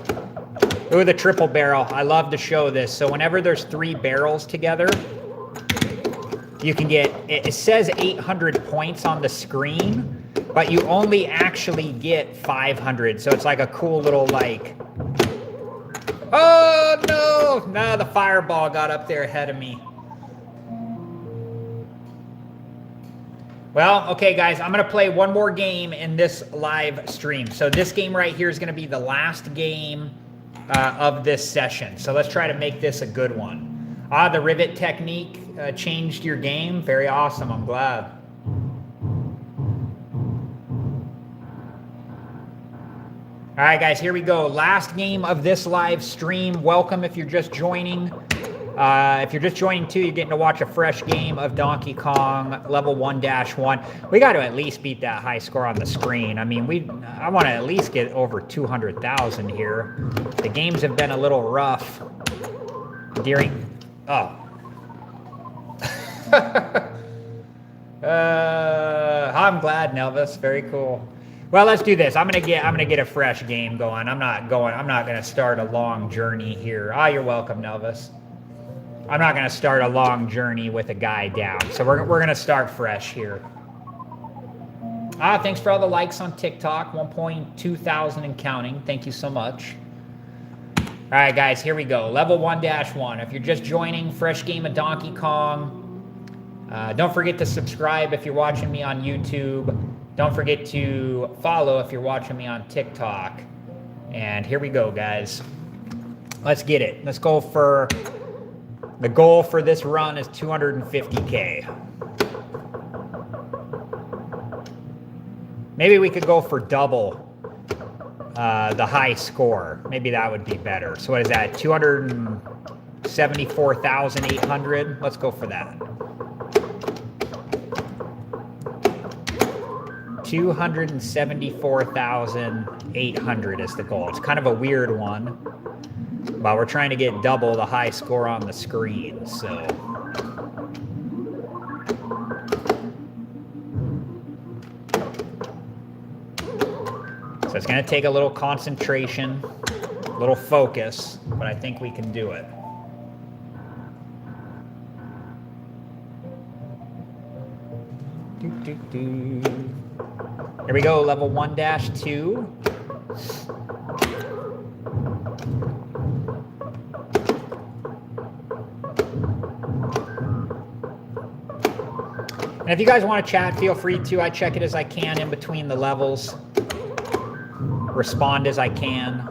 Ooh, the triple barrel. I love to show this. So whenever there's 3 barrels together, you can get, it says 800 points on the screen, but you only actually get 500. So it's like a cool little like, oh no, no, the fireball got up there ahead of me. Well, okay, guys, I'm going to play one more game in this live stream. So this game right here is going to be the last game of this session. So let's try to make this a good one. The rivet technique changed your game. Very awesome. I'm glad. All right, guys, here we go. Last game of this live stream. Welcome if you're just joining. If you're just joining too, you're getting to watch a fresh game of Donkey Kong level 1-1. We got to at least beat that high score on the screen. I mean, I want to at least get over 200,000 here. The games have been a little rough during. Oh. I'm glad, Nelvis. Very cool. Well, let's do this. I'm gonna get a fresh game going. I'm not gonna start a long journey here. You're welcome, Nelvis. I'm not going to start a long journey with a guy down. So we're going to start fresh here. Thanks for all the likes on TikTok. 1.2 thousand and counting. Thank you so much. All right, guys, here we go. Level 1-1. If you're just joining, fresh game of Donkey Kong. Don't forget to subscribe if you're watching me on YouTube. Don't forget to follow if you're watching me on TikTok. And here we go, guys. Let's get it. Let's go for... The goal for this run is 250K. Maybe we could go for double the high score. Maybe that would be better. So what is that? 274,800. Let's go for that. 274,800 is the goal. It's kind of a weird one. But we're trying to get double the high score on the screen, so. So it's going to take a little concentration, a little focus, but I think we can do it. Here we go, level 1-2. And if you guys want to chat, feel free to. I check it as I can in between the levels. Respond as I can.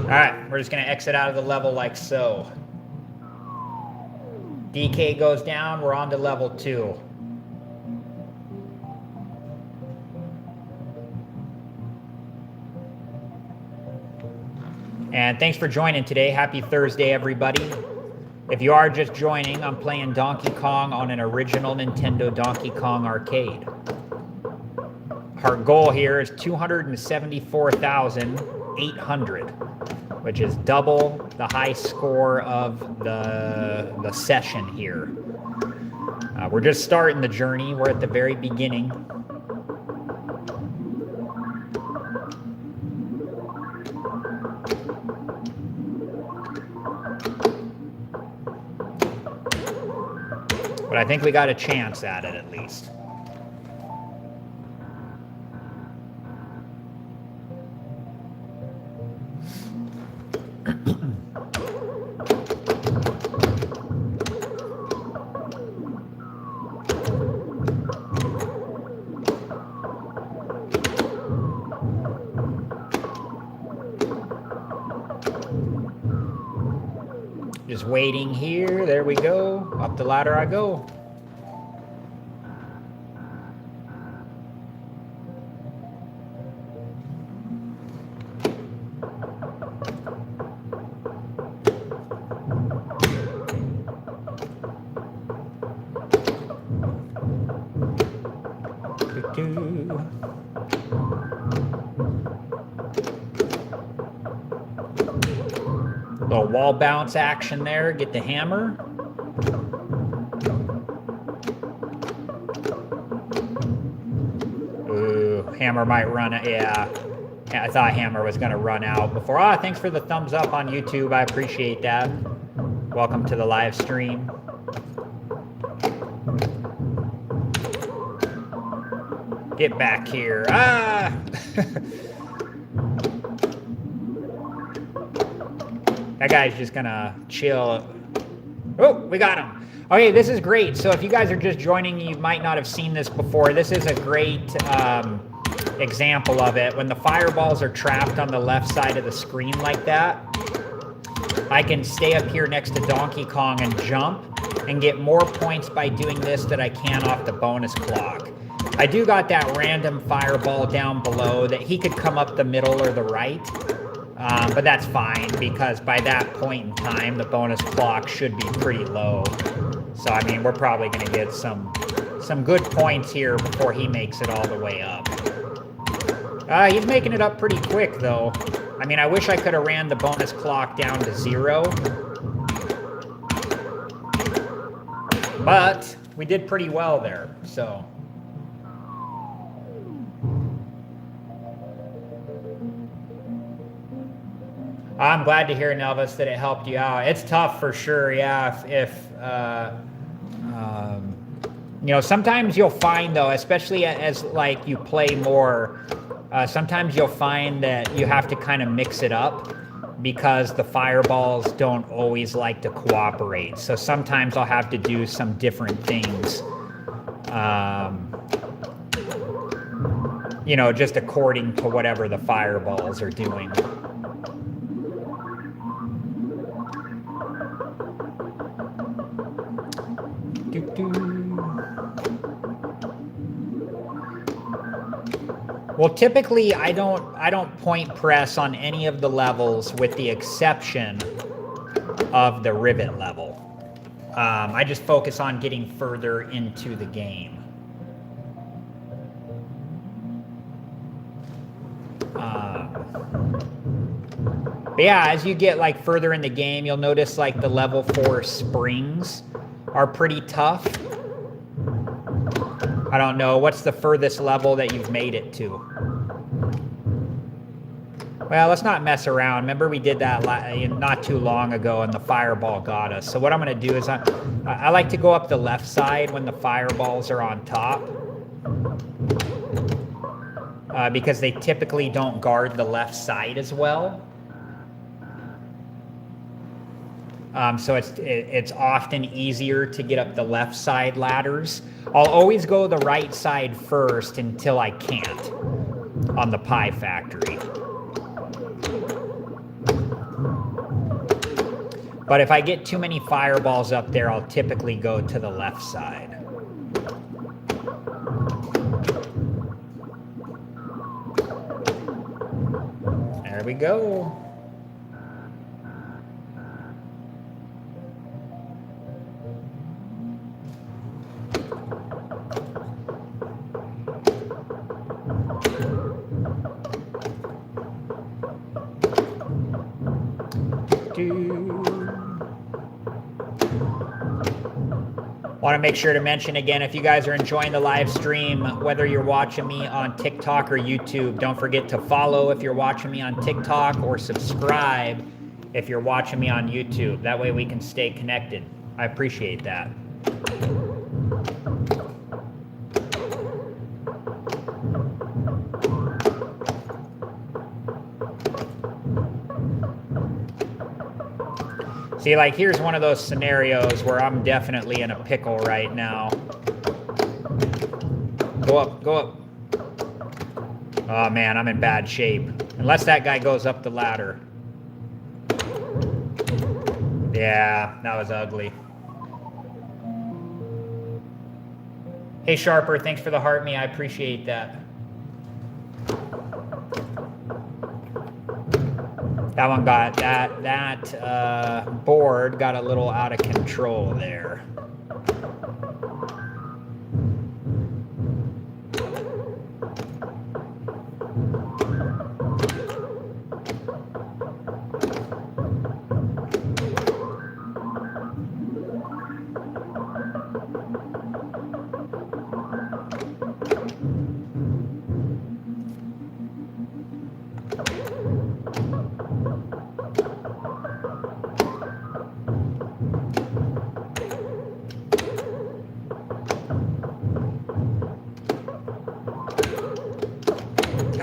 Alright, we're just going to exit out of the level like so. DK goes down, we're on to level 2. And thanks for joining today. Happy Thursday, everybody. If you are just joining, I'm playing Donkey Kong on an original Nintendo Donkey Kong arcade. Our goal here is 274,800, which is double the high score of the session here. We're just starting the journey. We're at the very beginning. But I think we got a chance at it at least. Just waiting here. There we go. Up the ladder I go. Little wall bounce action there. Get the hammer. Ooh, hammer might run out. Yeah, I thought hammer was going to run out before. Ah, thanks for the thumbs up on YouTube. I appreciate that. Welcome to the live stream. Get back here. Ah! That guy's just gonna chill. Oh, we got him. Okay, this is great. So if you guys are just joining, you might not have seen this before. This is a great example of it. When the fireballs are trapped on the left side of the screen like that, I can stay up here next to Donkey Kong and jump and get more points by doing this than I can off the bonus clock. I do got that random fireball down below that he could come up the middle or the right. But that's fine because by that point in time, the bonus clock should be pretty low. So, I mean, we're probably going to get some good points here before he makes it all the way up. He's making it up pretty quick, though. I mean, I wish I could have ran the bonus clock down to 0. But we did pretty well there, so... I'm glad to hear, Nelvis, that it helped you out. It's tough for sure, yeah. You know, sometimes you'll find, though, especially as, like, you play more, sometimes you'll find that you have to kind of mix it up because the fireballs don't always like to cooperate. So sometimes I'll have to do some different things, you know, just according to whatever the fireballs are doing. Well, typically I don't point press on any of the levels with the exception of the rivet level. I just focus on getting further into the game. But yeah, as you get like further in the game, you'll notice like the level 4 springs are pretty tough. I don't know. What's the furthest level that you've made it to? Well, let's not mess around. Remember we did that not too long ago and the fireball got us. So what I'm going to do is I like to go up the left side when the fireballs are on top. Because they typically don't guard the left side as well. So it's often easier to get up the left side ladders. I'll always go the right side first until I can't on the Pie Factory. But if I get too many fireballs up there, I'll typically go to the left side. There we go. Want to make sure to mention again, if you guys are enjoying the live stream, whether you're watching me on TikTok or YouTube, don't forget to follow if you're watching me on TikTok or subscribe if you're watching me on YouTube. That way we can stay connected. I appreciate that. See, like, here's one of those scenarios where I'm definitely in a pickle right now. Go up, go up. Oh, man, I'm in bad shape. Unless that guy goes up the ladder. Yeah, that was ugly. Hey, Sharper, thanks for the heart me. I appreciate that. That one got, that board got a little out of control there.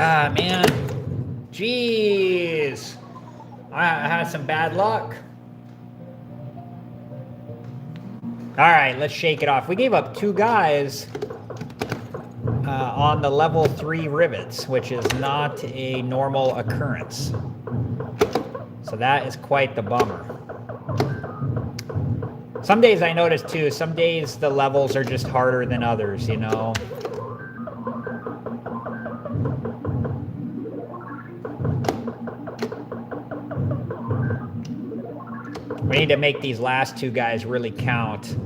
Ah, man. Jeez. I had some bad luck. All right, let's shake it off. We gave up 2 guys on the level 3 rivets, which is not a normal occurrence. So that is quite the bummer. Some days I notice too, some days the levels are just harder than others, you know? We need to make these last 2 guys really count.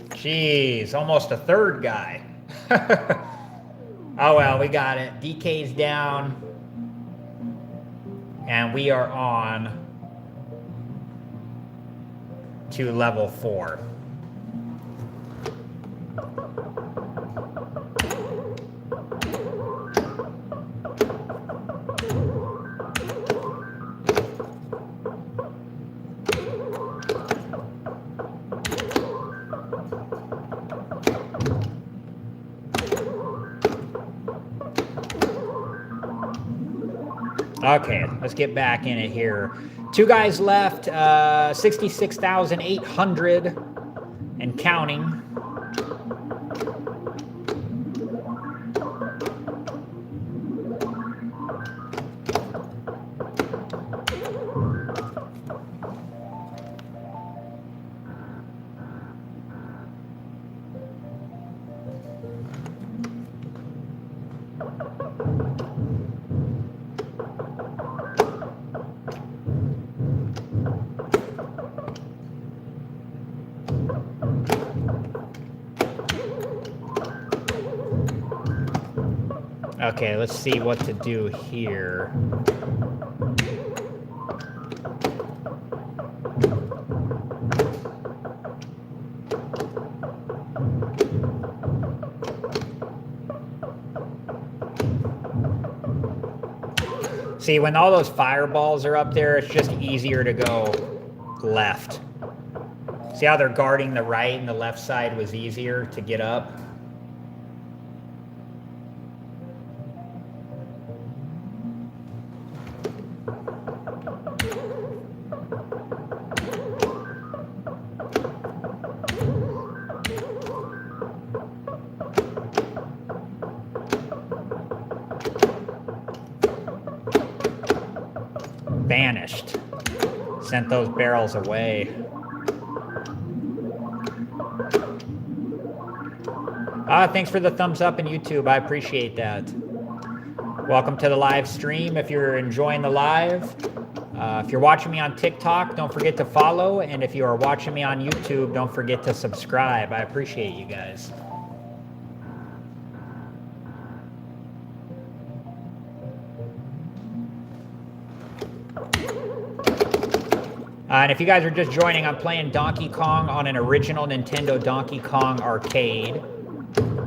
Jeez, almost a 3rd guy. Oh well, we got it. DK's down. And we are on to level 4. Okay, let's get back in it here. 2 guys left, 66,800 and counting. Okay, let's see what to do here. See, when all those fireballs are up there, it's just easier to go left. See how they're guarding the right and the left side was easier to get up? Vanished. Sent those barrels away. Thanks for the thumbs up in YouTube. I appreciate that. Welcome to the live stream if you're enjoying the live. If you're watching me on TikTok, don't forget to follow. And if you are watching me on YouTube, don't forget to subscribe. I appreciate you guys. And if you guys are just joining, I'm playing Donkey Kong on an original Nintendo Donkey Kong arcade.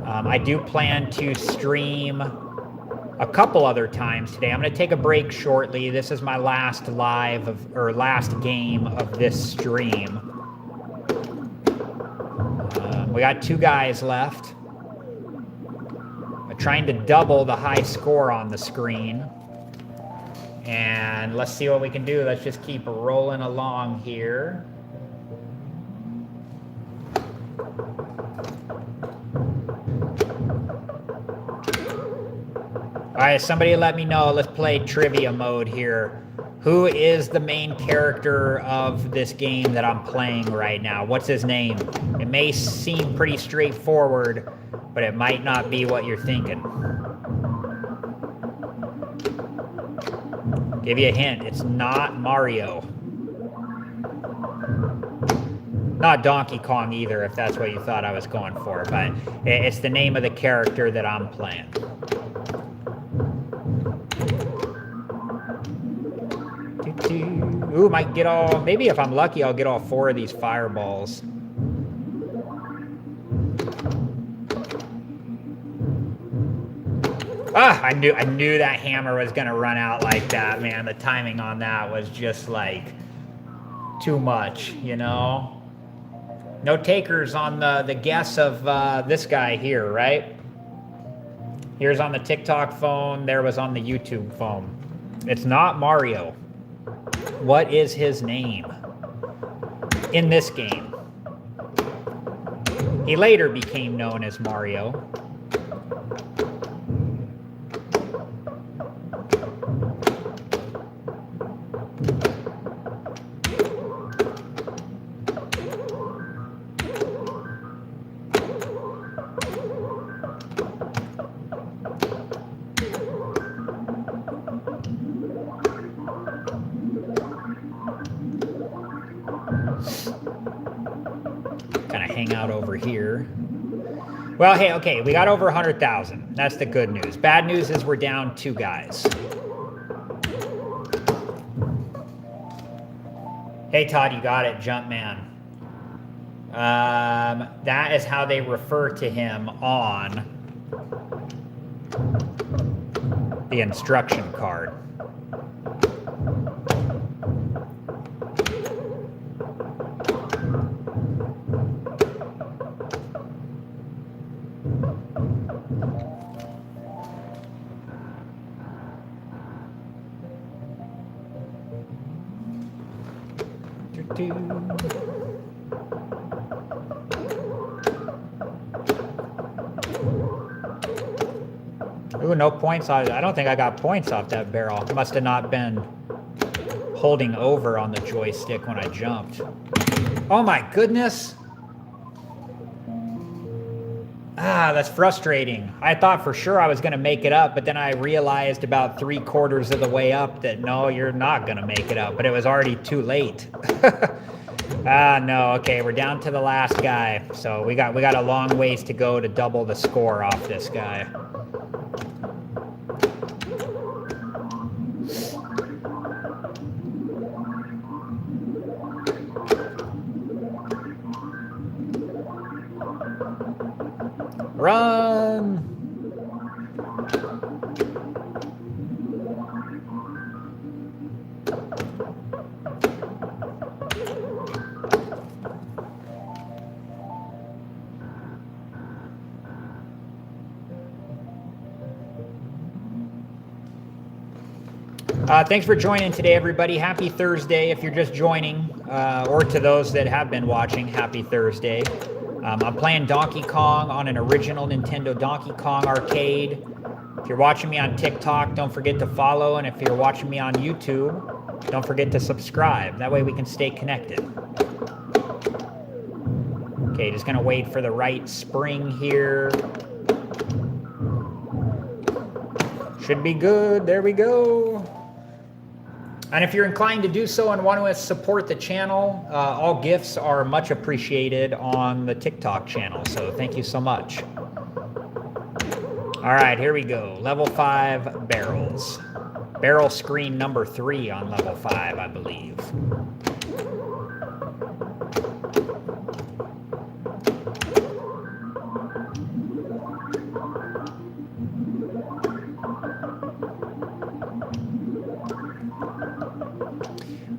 I do plan to stream a couple other times today. I'm going to take a break shortly. This is my last last game of this stream. We got 2 guys left. I'm trying to double the high score on the screen. And let's see what we can do. Let's just keep rolling along here. All right, somebody let me know. Let's play trivia mode here. Who is the main character of this game that I'm playing right now? What's his name? It may seem pretty straightforward, but it might not be what you're thinking. Give you a hint, it's not Mario. Not Donkey Kong either, if that's what you thought I was going for, but it's the name of the character that I'm playing. Ooh, might get all, maybe if I'm lucky, I'll get all 4 of these fireballs. Ah, I knew that hammer was gonna run out like that, man. The timing on that was just like too much, you know? No takers on the guess of this guy here, right? Here's on the TikTok phone, there was on the YouTube phone. It's not Mario. What is his name in this game? He later became known as Mario. Kind of hang out over here. Well, hey, okay, we got over 100,000. That's the good news. Bad news is we're down 2 guys. Hey, Todd, you got it, Jumpman. That is how they refer to him on the instruction card. Ooh, no points. I don't think I got points off that barrel. Must have not been holding over on the joystick when I jumped. Oh my goodness. Ah, that's frustrating. I thought for sure I was going to make it up, but then I realized about 3/4 of the way up that no, you're not going to make it up, but it was already too late. Ah, no. Okay, we're down to the last guy. So we got a long ways to go to double the score off this guy. Run! Thanks for joining today, everybody. Happy Thursday if you're just joining, or to those that have been watching, happy Thursday. I'm playing Donkey Kong on an original Nintendo Donkey Kong arcade. If you're watching me on TikTok, don't forget to follow. And if you're watching me on YouTube, don't forget to subscribe. That way we can stay connected. Okay, just gonna wait for the right spring here. Should be good. There we go. And if you're inclined to do so and want to support the channel, all gifts are much appreciated on the TikTok channel. So thank you so much. All right, here we go. Level 5 barrels. Barrel screen number 3 on level 5, I believe.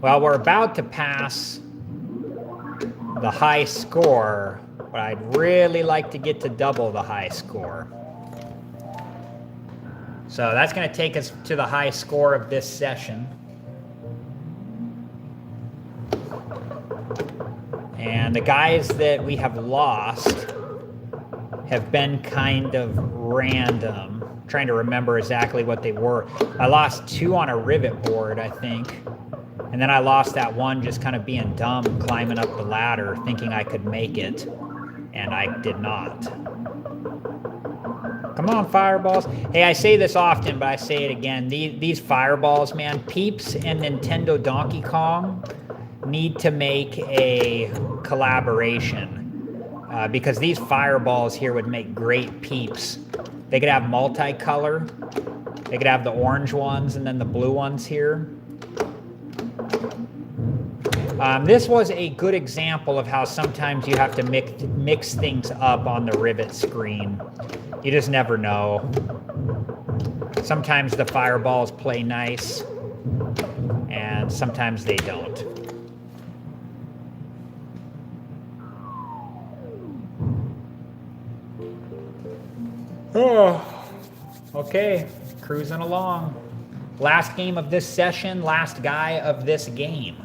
Well, we're about to pass the high score, but I'd really like to get to double the high score. So that's going to take us to the high score of this session. And the guys that we have lost have been kind of random. I'm trying to remember exactly what they were. I lost 2 on a rivet board, I think. And then I lost that one just kind of being dumb, climbing up the ladder, thinking I could make it. And I did not. Come on, fireballs. Hey, I say this often, but I say it again. These fireballs, man, Peeps and Nintendo Donkey Kong need to make a collaboration. Because these fireballs here would make great Peeps. They could have multicolor. They could have the orange ones and then the blue ones here. This was a good example of how sometimes you have to mix things up on the rivet screen. You just never know. Sometimes the fireballs play nice, and sometimes they don't. Oh, okay, cruising along. Last game of this session, last guy of this game.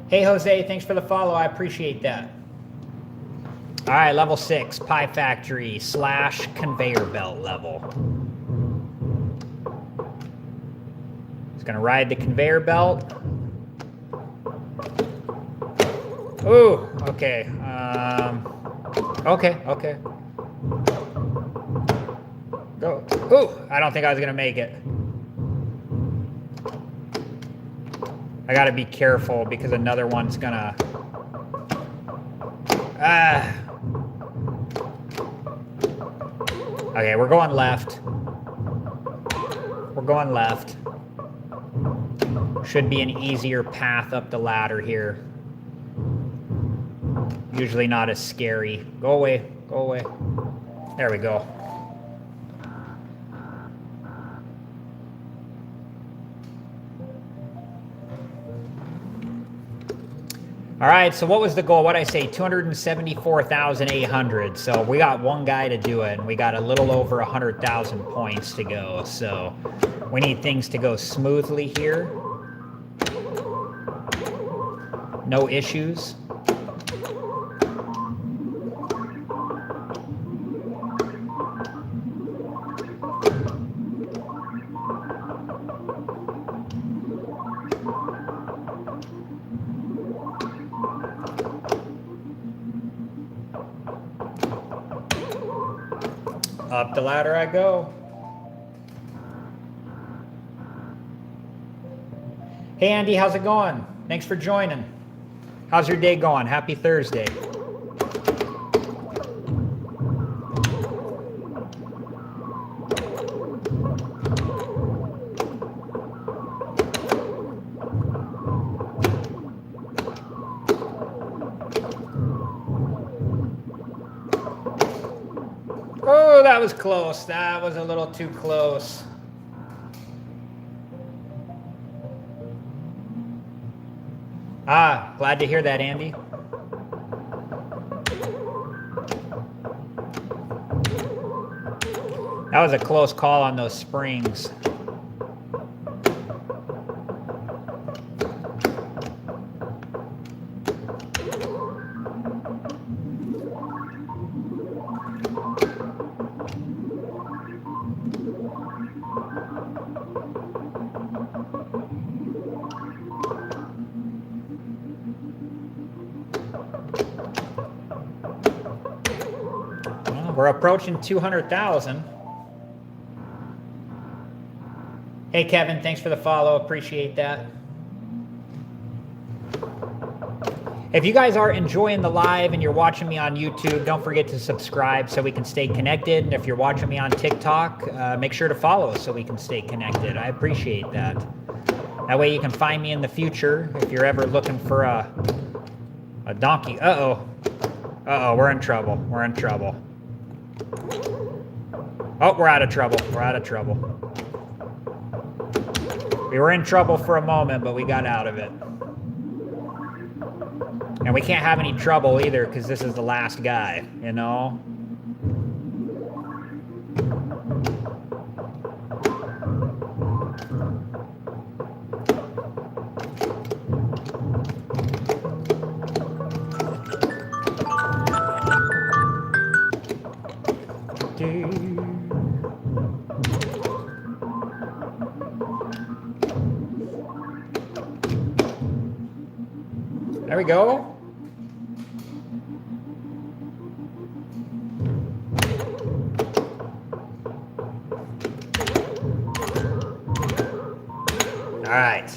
Hey, Jose, thanks for the follow. I appreciate that. All right, level 6, Pie Factory / conveyor belt level. It's going to ride the conveyor belt. Ooh, okay. Okay. Go. Ooh, I don't think I was going to make it. I gotta be careful because another one's gonna... Okay, we're going left. We're going left. Should be an easier path up the ladder here. Usually not as scary. Go away, go away. There we go. All right, so what was the goal? What did I say? 274,800. So we got one guy to do it, and we got a little over 100,000 points to go. So we need things to go smoothly here. No issues. Up the ladder I go. Hey Andy, how's it going? Thanks for joining. How's your day going? Happy Thursday. Oh, that was close. That was a little too close. Ah, glad to hear that, Andy. That was a close call on those springs. We're approaching 200,000. Hey, Kevin, thanks for the follow. Appreciate that. If you guys are enjoying the live and you're watching me on YouTube, don't forget to subscribe so we can stay connected. And if you're watching me on TikTok, make sure to follow us so we can stay connected. I appreciate that. That way you can find me in the future if you're ever looking for a donkey. Uh-oh. Uh-oh, we're in trouble. We're in trouble. Oh, we're out of trouble. We're out of trouble. We were in trouble for a moment, but we got out of it. And we can't have any trouble either because this is the last guy, you know? There we go. All right.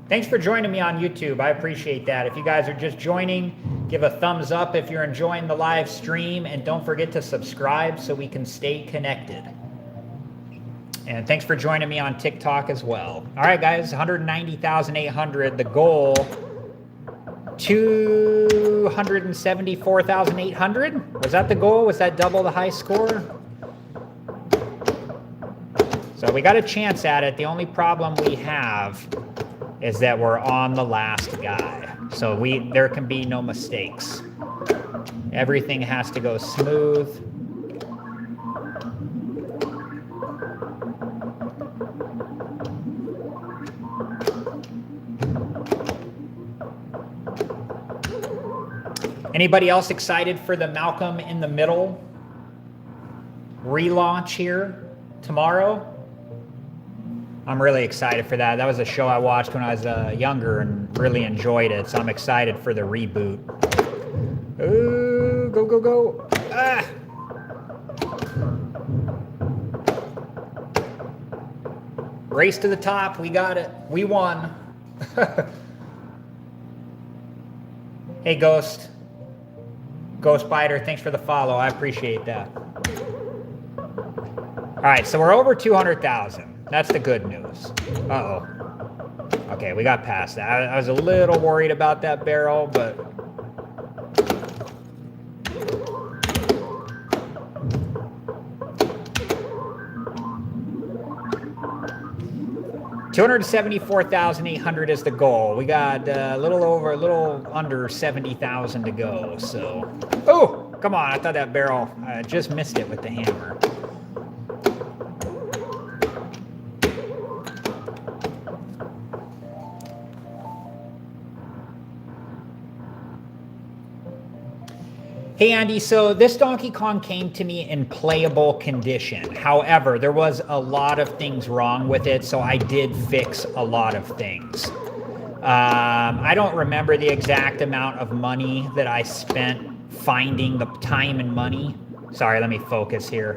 Thanks for joining me on YouTube. I appreciate that. If you guys are just joining, give a thumbs up if you're enjoying the live stream, and don't forget to subscribe so we can stay connected. And thanks for joining me on TikTok as well. All right, guys, 190,800. The goal, 274,800. Was that the goal? Was that double the high score? So we got a chance at it. The only problem we have is that we're on the last guy. So there can be no mistakes. Everything has to go smooth. Anybody else excited for the Malcolm in the Middle relaunch here tomorrow? I'm really excited for that. That was a show I watched when I was younger and really enjoyed it. So I'm excited for the reboot. Ooh, go, go, go. Ah! Race to the top. We got it. We won. Hey, Ghost. Ghost Spider, thanks for the follow. I appreciate that. All right, so we're over 200,000. That's the good news. Uh-oh. Okay, we got past that. I was a little worried about that barrel, but... $274,800 is the goal. We got a little under 70,000 to go, so... Oh, come on, I thought that barrel, I just missed it with the hammer. Hey Andy, so this Donkey Kong came to me in playable condition. However, there was a lot of things wrong with it, so I did fix a lot of things. I don't remember the exact amount of money that I spent finding the time and money. Sorry, let me focus here.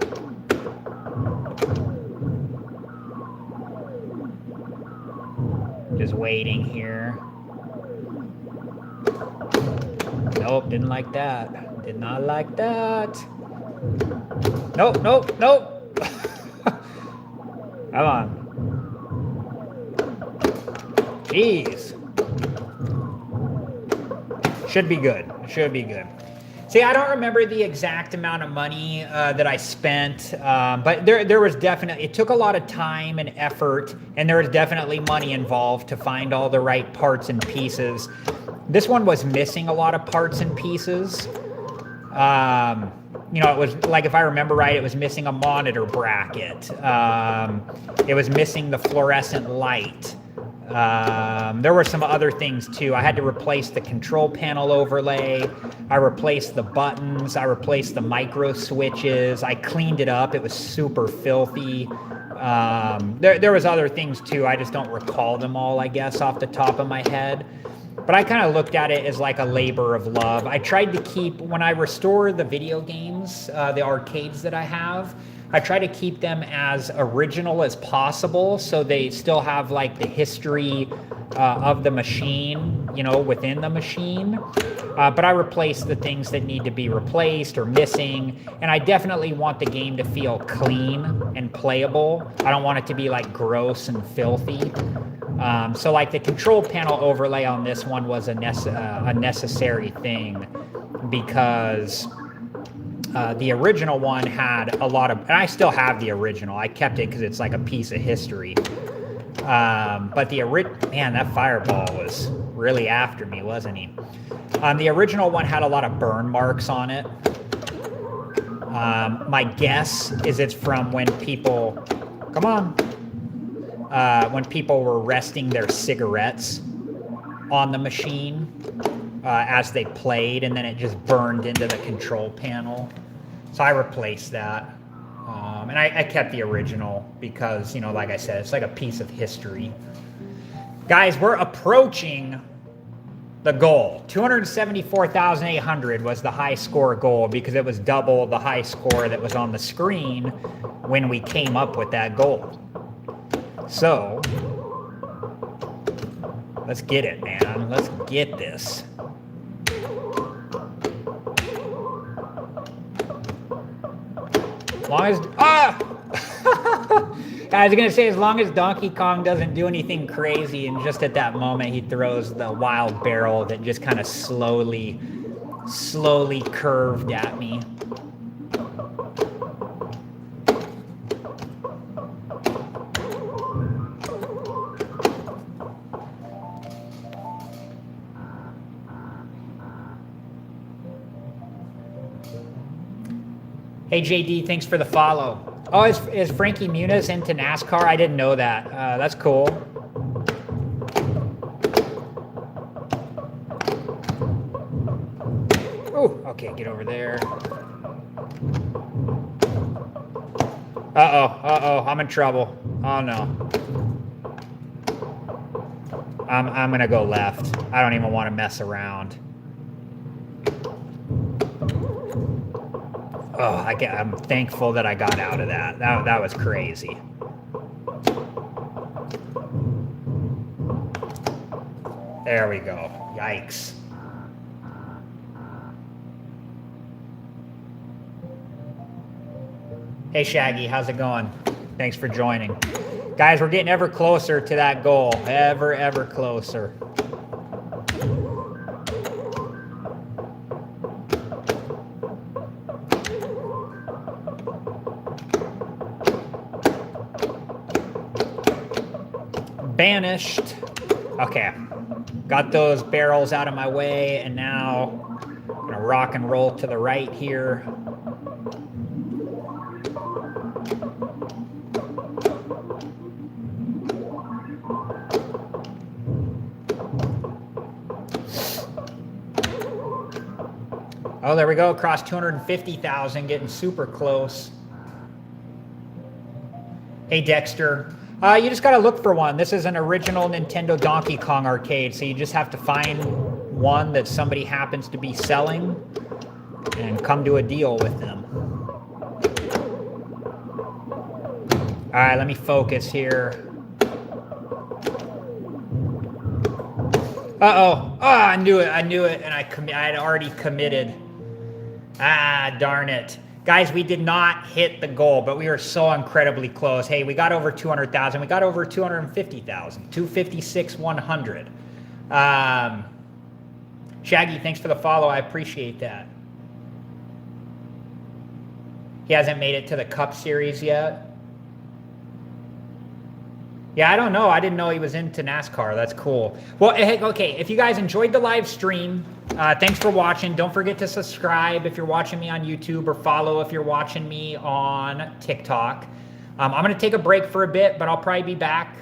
Just waiting here. Nope, didn't like that. Did not like that. Nope, nope, nope. Come on. Jeez. Should be good. Should be good. See, I don't remember the exact amount of money that I spent, but there was definitely, it took a lot of time and effort, and there was definitely money involved to find all the right parts and pieces. This one was missing a lot of parts and pieces. You know, it was like, if I remember right, it was missing a monitor bracket. It was missing the fluorescent light. There were some other things too. I had to replace the control panel overlay. I replaced the buttons. I replaced the micro switches. I cleaned it up. It was super filthy. There was other things too. I just don't recall them all, I guess, off the top of my head. But I kind of looked at it as like a labor of love. I tried to keep, when I restore the video games, the arcades that I have, I try to keep them as original as possible so they still have like the history of the machine, you know, within the machine. But I replace the things that need to be replaced or missing. And I definitely want the game to feel clean and playable. I don't want it to be like gross and filthy. So like the control panel overlay on this one was a necessary thing because the original one had a lot of, and I still have the original. I kept it because it's like a piece of history. But man, that fireball was really after me, wasn't he? The original one had a lot of burn marks on it. My guess is it's from when people, come on, when people were resting their cigarettes on the machine as they played, and then it just burned into the control panel. So I replaced that. And I kept the original because, you know, like I said, it's like a piece of history. Guys, we're approaching the goal. 274,800 was the high score goal because it was double the high score that was on the screen when we came up with that goal. So, let's get it, man. Let's get this. As long as... Ah! I was going to say, as long as Donkey Kong doesn't do anything crazy, and just at that moment he throws the wild barrel that just kind of slowly curved at me. Hey JD, thanks for the follow. Oh, is Frankie Muniz into NASCAR? I didn't know that. That's cool. Oh, okay, get over there. Uh-oh, I'm in trouble. Oh no. I'm gonna go left. I don't even want to mess around. Oh, I'm thankful that I got out of that. That was crazy. There we go. Yikes. Hey Shaggy, how's it going? Thanks for joining. Guys, we're getting ever closer to that goal. Ever closer. Banished. Okay, got those barrels out of my way, and now I'm gonna rock and roll to the right here. Oh, there we go, across 250,000, getting super close. Hey Dexter. You just got to look for one. This is an original Nintendo Donkey Kong arcade, so you just have to find one that somebody happens to be selling and come to a deal with them. All right, let me focus here. Uh-oh. Oh, I knew it, and I had already committed. Ah, darn it. Guys, we did not hit the goal, but we were so incredibly close. Hey, we got over 200,000. We got over 250,000. 256,100. Shaggy, thanks for the follow. I appreciate that. He hasn't made it to the Cup Series yet. Yeah, I don't know. I didn't know he was into NASCAR. That's cool. Well, hey, okay, if you guys enjoyed the live stream, thanks for watching. Don't forget to subscribe if you're watching me on YouTube, or follow if you're watching me on TikTok. I'm going to take a break for a bit, but I'll probably be back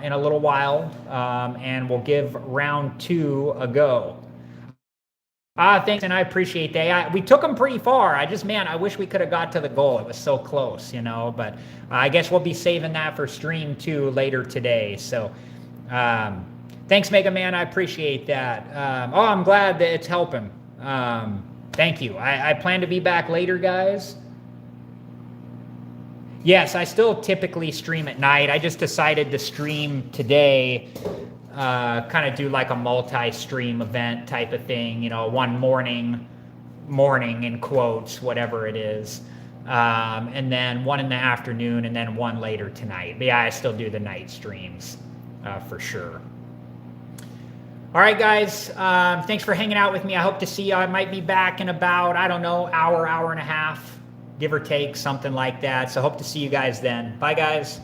in a little while, and we'll give round 2 a go. Thanks, and I appreciate that. We took them pretty far. I wish we could have got to the goal. It was so close, you know, but I guess we'll be saving that for stream 2 later today. So thanks, Mega Man. I appreciate that. I'm glad that it's helping. Thank you. I plan to be back later, guys. Yes, I still typically stream at night. I just decided to stream today, kind of do like a multi-stream event type of thing, you know, one morning in quotes, whatever it is, and then one in the afternoon, and then one later tonight. But yeah, I still do the night streams for sure. All right, guys, thanks for hanging out with me. I hope to see you. I might be back in about, I don't know, hour and a half, give or take, something like that. So hope to see you guys then. Bye, guys.